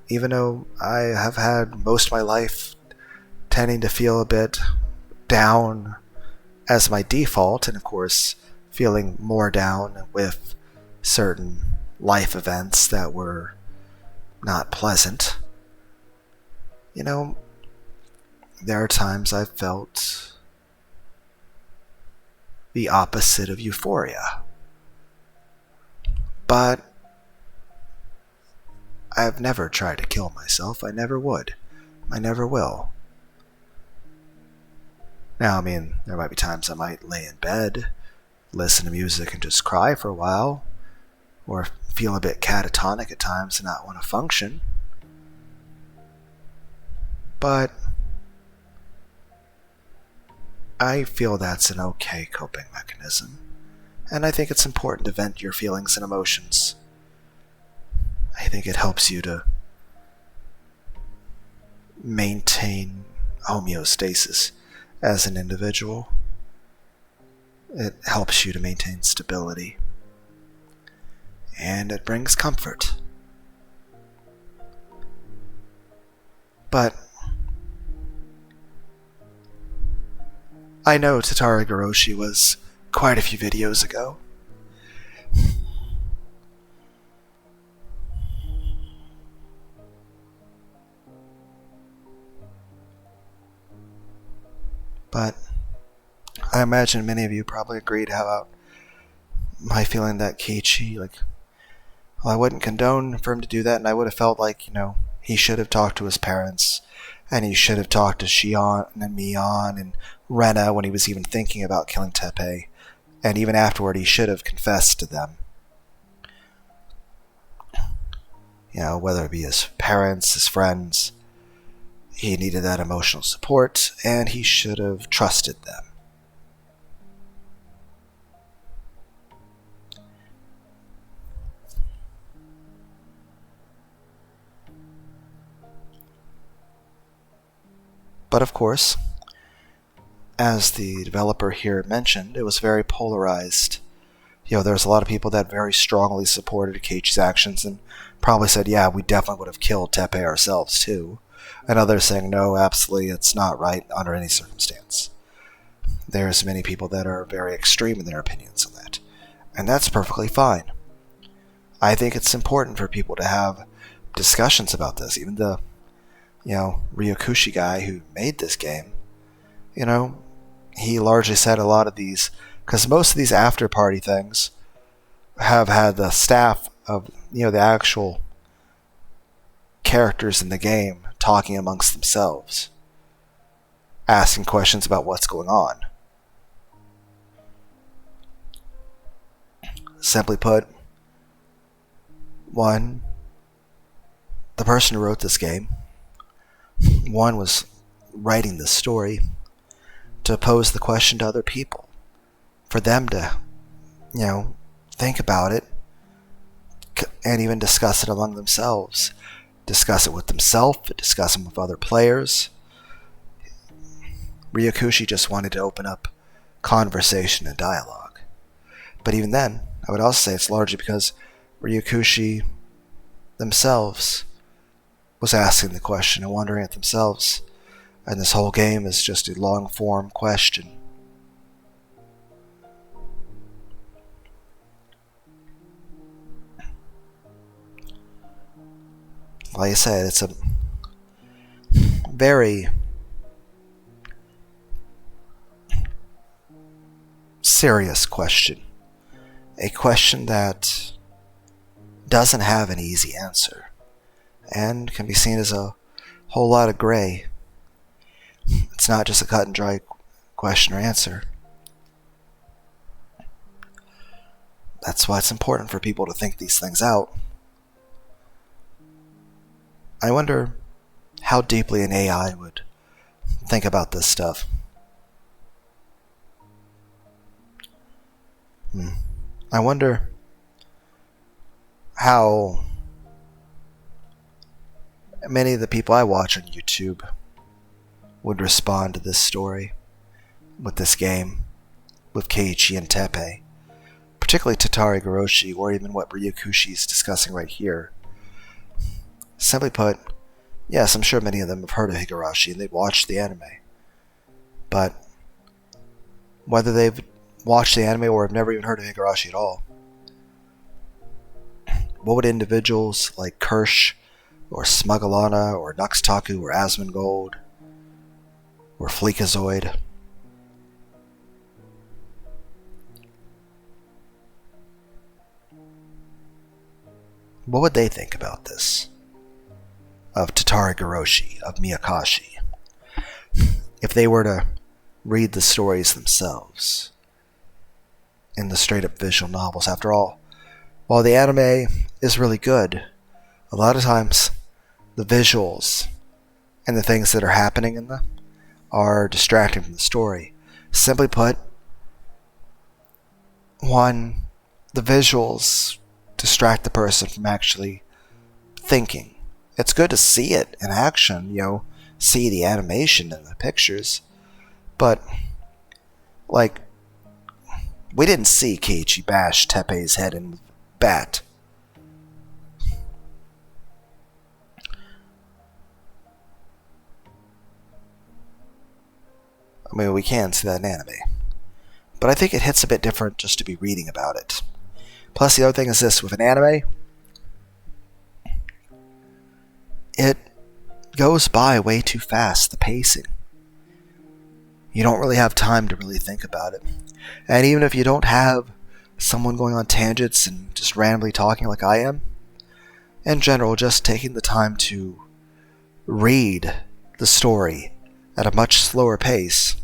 even though I have had most of my life tending to feel a bit down as my default, and of course feeling more down with certain life events that were not pleasant, there are times I've felt the opposite of euphoria. But I've never tried to kill myself. I never would. I never will. Now, there might be times I might lay in bed, listen to music and just cry for a while, or feel a bit catatonic at times and not want to function. But I feel that's an okay coping mechanism, and I think it's important to vent your feelings and emotions. I think it helps you to maintain homeostasis as an individual. It helps you to maintain stability, and it brings comfort. But I know Tatara Goroshi was quite a few videos ago. But I imagine many of you probably agreed about my feeling that Keiichi, Well, I wouldn't condone for him to do that, and I would have felt like, he should have talked to his parents, and he should have talked to Shion and Mion and Rena when he was even thinking about killing Tepe, and even afterward he should have confessed to them. Whether it be his parents, his friends, he needed that emotional support, and he should have trusted them. But of course, as the developer here mentioned, it was very polarized. There's a lot of people that very strongly supported Keiichi's actions and probably said, yeah, we definitely would have killed Tepe ourselves too. And others saying, no, absolutely, it's not right under any circumstance. There's many people that are very extreme in their opinions on that. And that's perfectly fine. I think it's important for people to have discussions about this. Even the, Meakashi guy who made this game, he largely said a lot of these, because most of these after party things have had the staff of, the actual characters in the game talking amongst themselves, asking questions about what's going on. Simply put, one, the person who wrote this game, one was writing this story to pose the question to other people, for them to, think about it and even discuss it among themselves, discuss it with themselves, discuss it with other players. Meakashi just wanted to open up conversation and dialogue. But even then, I would also say it's largely because Meakashi themselves was asking the question and wondering at themselves, and this whole game is just a long-form question. Like I said, it's a very serious question. A question that doesn't have an easy answer and can be seen as a whole lot of gray. It's not just a cut and dry question or answer. That's why it's important for people to think these things out. I wonder how deeply an AI would think about this stuff. I wonder how many of the people I watch on YouTube would respond to this story, with this game, with Keiichi and Tepe, particularly Tatari Goroshi, or even what Meakashi is discussing right here. Simply put, yes, I'm sure many of them have heard of Higurashi and they've watched the anime. But whether they've watched the anime or have never even heard of Higurashi at all, what would individuals like Kirsch, or Smugalana, or Nuxtaku, or Asmongold, or Fleekazoid, what would they think about this? Of Tatari Goroshi, of Meakashi, if they were to read the stories themselves in the straight-up visual novels. After all, while the anime is really good, a lot of times the visuals and the things that are happening in them are distracting from the story. Simply put, one, the visuals distract the person from actually thinking. It's good to see it in action, see the animation and the pictures, but, we didn't see Keiichi bash Tepe's head in with a bat. I mean, we can see that in anime, but I think it hits a bit different just to be reading about it. Plus, the other thing is this, with an anime, it goes by way too fast, the pacing. You don't really have time to really think about it. And even if you don't have someone going on tangents and just randomly talking like I am, in general, just taking the time to read the story at a much slower pace,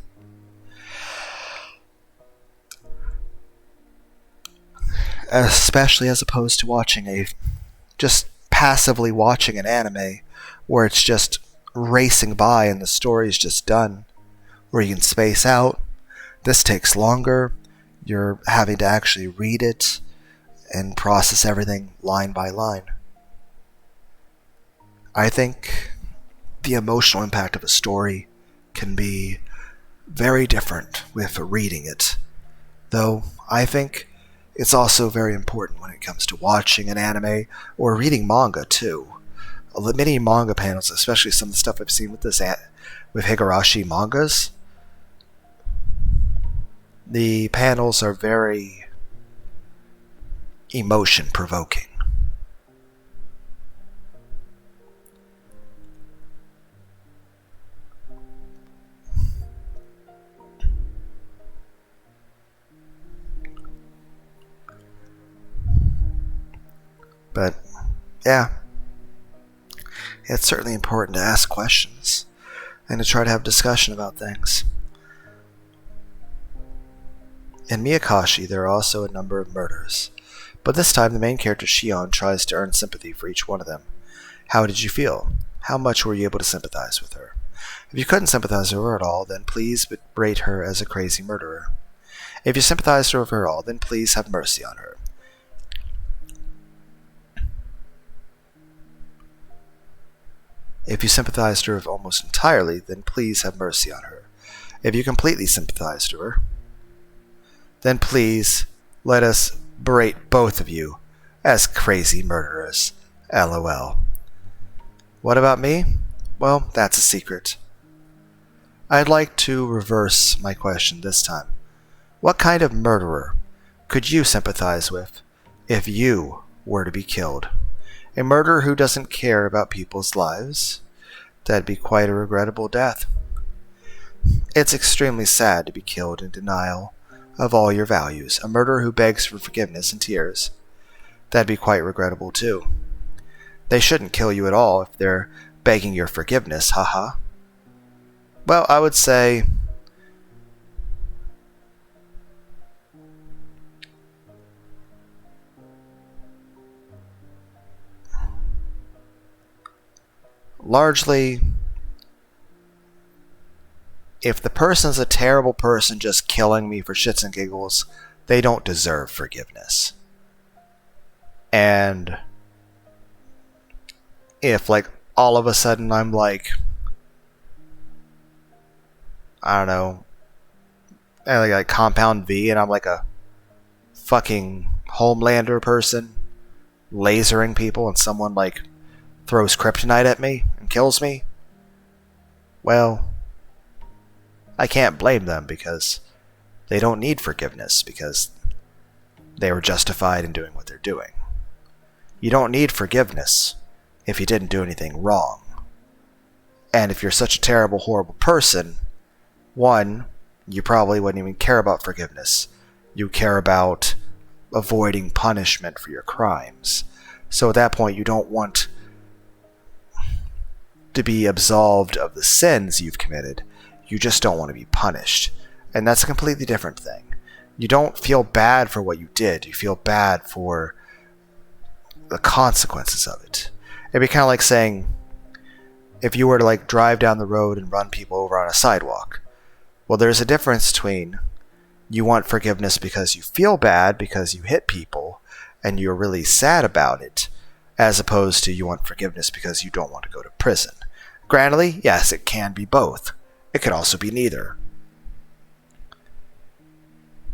especially as opposed to just passively watching an anime where it's just racing by and the story is just done, where you can space out. This takes longer. You're having to actually read it and process everything line by line. I think the emotional impact of a story can be very different with reading it, though I think it's also very important when it comes to watching an anime or reading manga too. Many manga panels, especially some of the stuff I've seen with with Higurashi mangas, the panels are very emotion provoking. But yeah, it's certainly important to ask questions and to try to have discussion about things. In Meakashi, there are also a number of murders, but this time the main character Shion tries to earn sympathy for each one of them. How did you feel? How much were you able to sympathize with her? If you couldn't sympathize with her at all, then please berate her as a crazy murderer. If you sympathized with her at all, then please have mercy on her. If you sympathized with her almost entirely, then please have mercy on her. If you completely sympathized with her, then please let us berate both of you as crazy murderers. LOL. What about me? Well, that's a secret. I'd like to reverse my question this time. What kind of murderer could you sympathize with if you were to be killed? A murderer who doesn't care about people's lives? That'd be quite a regrettable death. It's extremely sad to be killed in denial of all your values. A murderer who begs for forgiveness in tears. That'd be quite regrettable too. They shouldn't kill you at all if they're begging your forgiveness, haha. Well, I would say largely, if the person's a terrible person just killing me for shits and giggles, they don't deserve forgiveness. And if, like, all of a sudden I'm like, I don't know, like Compound V, and I'm like a fucking Homelander person lasering people, and someone like throws kryptonite at me and kills me, well, I can't blame them because they don't need forgiveness because they were justified in doing what they're doing. You don't need forgiveness if you didn't do anything wrong. And if you're such a terrible, horrible person, one, you probably wouldn't even care about forgiveness. You care about avoiding punishment for your crimes. So at that point, you don't want to be absolved of the sins you've committed. You just don't want to be punished. And that's a completely different thing. You don't feel bad for what you did. You feel bad for the consequences of it. It'd be kind of like saying, if you were to like drive down the road and run people over on a sidewalk. Well, there's a difference between you want forgiveness because you feel bad because you hit people and you're really sad about it, as opposed to you want forgiveness because you don't want to go to prison. Granted, yes, it can be both. It could also be neither.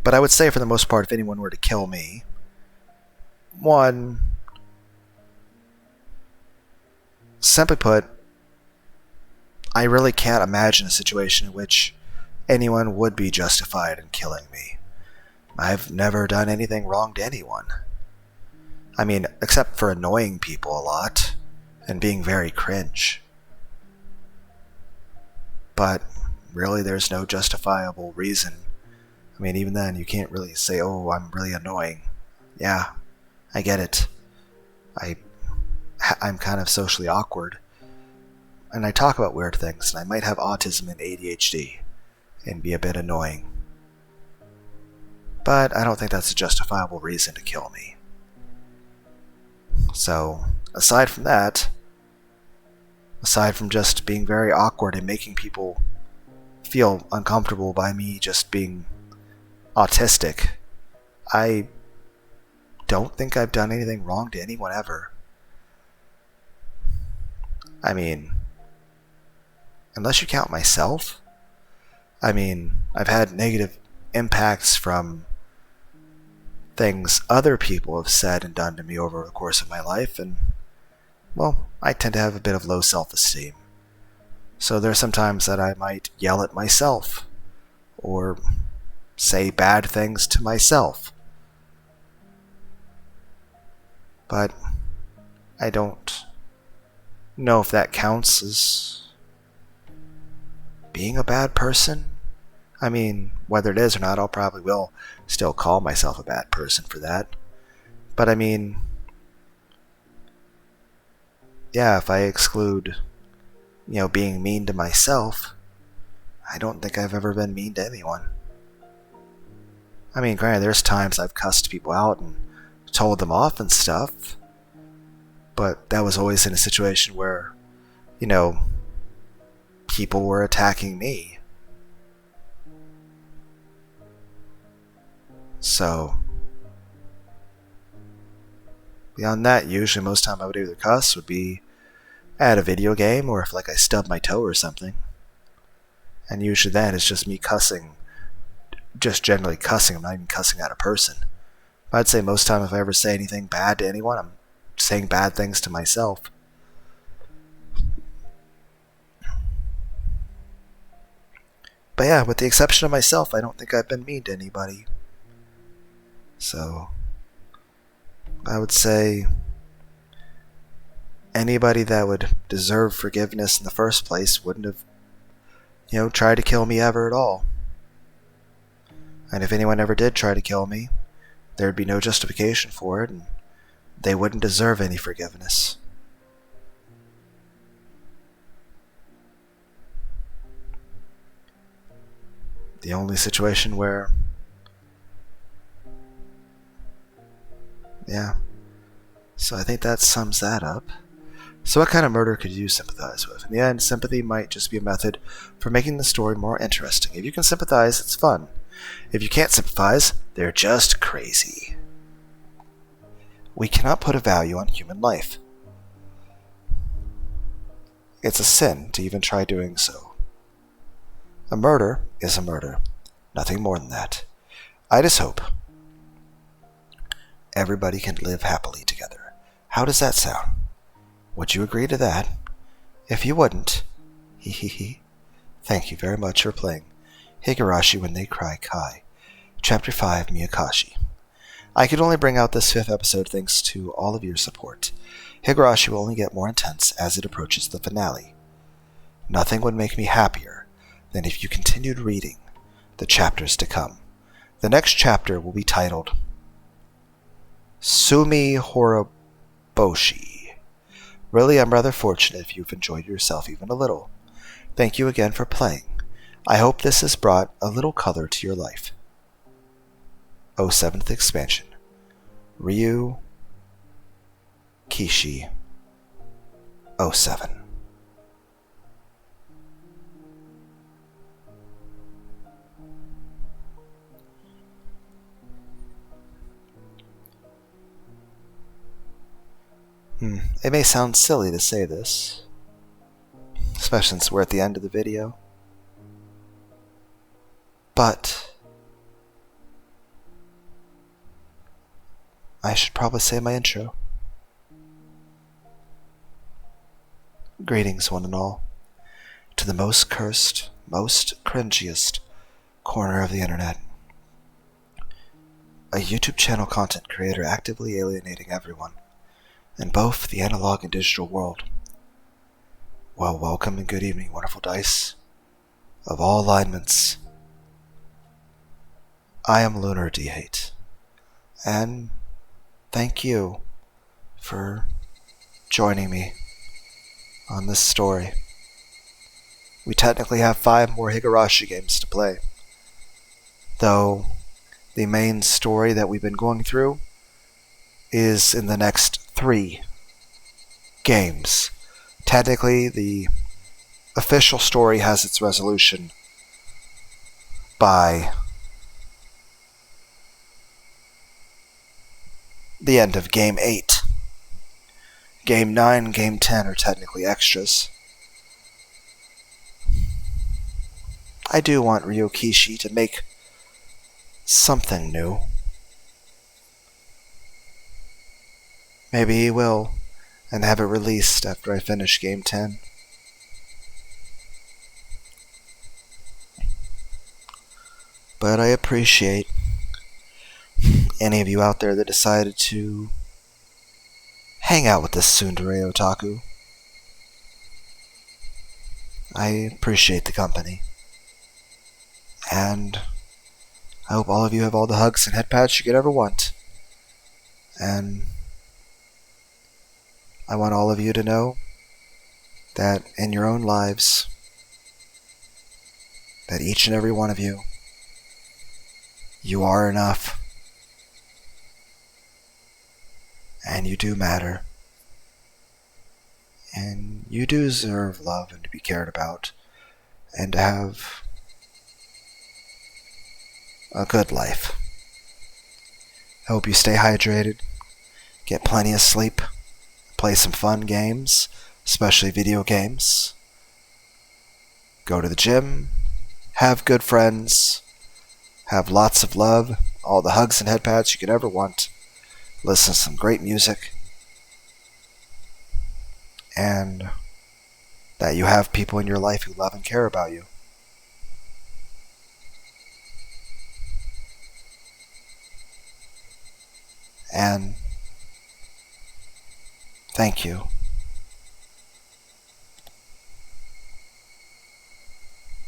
But I would say for the most part, if anyone were to kill me, one, simply put, I really can't imagine a situation in which anyone would be justified in killing me. I've never done anything wrong to anyone. I mean, except for annoying people a lot and being very cringe. But really, there's no justifiable reason. I mean, even then, you can't really say, oh, I'm really annoying. Yeah, I get it. I I'm kind of socially awkward, and I talk about weird things, and I might have autism and ADHD, and be a bit annoying. But I don't think that's a justifiable reason to kill me. So, aside from that, aside from just being very awkward and making people feel uncomfortable by me just being autistic, I don't think I've done anything wrong to anyone ever. I mean, unless you count myself, I've had negative impacts from things other people have said and done to me over the course of my life, and, well, I tend to have a bit of low self-esteem. So there's some times that I might yell at myself, or say bad things to myself. But I don't know if that counts as being a bad person. I mean, whether it is or not, I'll probably will still call myself a bad person for that. But I mean, yeah, if I exclude, being mean to myself, I don't think I've ever been mean to anyone. I mean, granted, there's times I've cussed people out and told them off and stuff, but that was always in a situation where, people were attacking me. So, beyond that, usually most time I would either cuss would be at a video game, or if I stubbed my toe or something. And usually then it's just me cussing, just generally cussing. I'm not even cussing at a person. I'd say most time if I ever say anything bad to anyone, I'm saying bad things to myself. But yeah, with the exception of myself, I don't think I've been mean to anybody. So, I would say anybody that would deserve forgiveness in the first place wouldn't have, tried to kill me ever at all. And if anyone ever did try to kill me, there'd be no justification for it, and they wouldn't deserve any forgiveness. The only situation where, yeah. So I think that sums that up. So what kind of murder could you sympathize with? In the end, sympathy might just be a method for making the story more interesting. If you can sympathize, it's fun. If you can't sympathize, they're just crazy. We cannot put a value on human life. It's a sin to even try doing so. A murder is a murder. Nothing more than that. I just hope everybody can live happily together. How does that sound? Would you agree to that? If you wouldn't, thank you very much for playing Higurashi When They Cry Kai, Chapter 5, Meakashi. I could only bring out this 5th episode thanks to all of your support. Higurashi will only get more intense as it approaches the finale. Nothing would make me happier than if you continued reading the chapters to come. The next chapter will be titled Sumi Horoboshi. Really, I'm rather fortunate if you've enjoyed yourself even a little. Thank you again for playing. I hope this has brought a little color to your life. 07th expansion. Ryu Kishi 07. It may sound silly to say this, especially since we're at the end of the video, but I should probably say my intro. Greetings, one and all, to the most cursed, most cringiest corner of the internet. A YouTube channel content creator actively alienating everyone in both the analog and digital world. Well, welcome and good evening, wonderful dice of all alignments. I am Lunar D8, and thank you for joining me on this story. We technically have 5 more Higurashi games to play, though the main story that we've been going through is in the next 3 games. Technically, the official story has its resolution by the end of Game 8. Game 9 and Game 10 are technically extras. I do want Meakashi to make something new. Maybe he will, and have it released after I finish Game 10. But I appreciate any of you out there that decided to hang out with this tsundere otaku. I appreciate the company. And I hope all of you have all the hugs and head pats you could ever want. And I want all of you to know that in your own lives, that each and every one of you, you are enough. And you do matter. And you do deserve love and to be cared about. And to have a good life. I hope you stay hydrated, get plenty of sleep, play some fun games, especially video games, go to the gym, have good friends, have lots of love, all the hugs and head pats you could ever want, listen to some great music, and that you have people in your life who love and care about you. And thank you.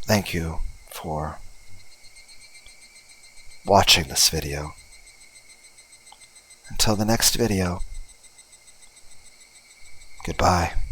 Thank you for watching this video. Until the next video, goodbye.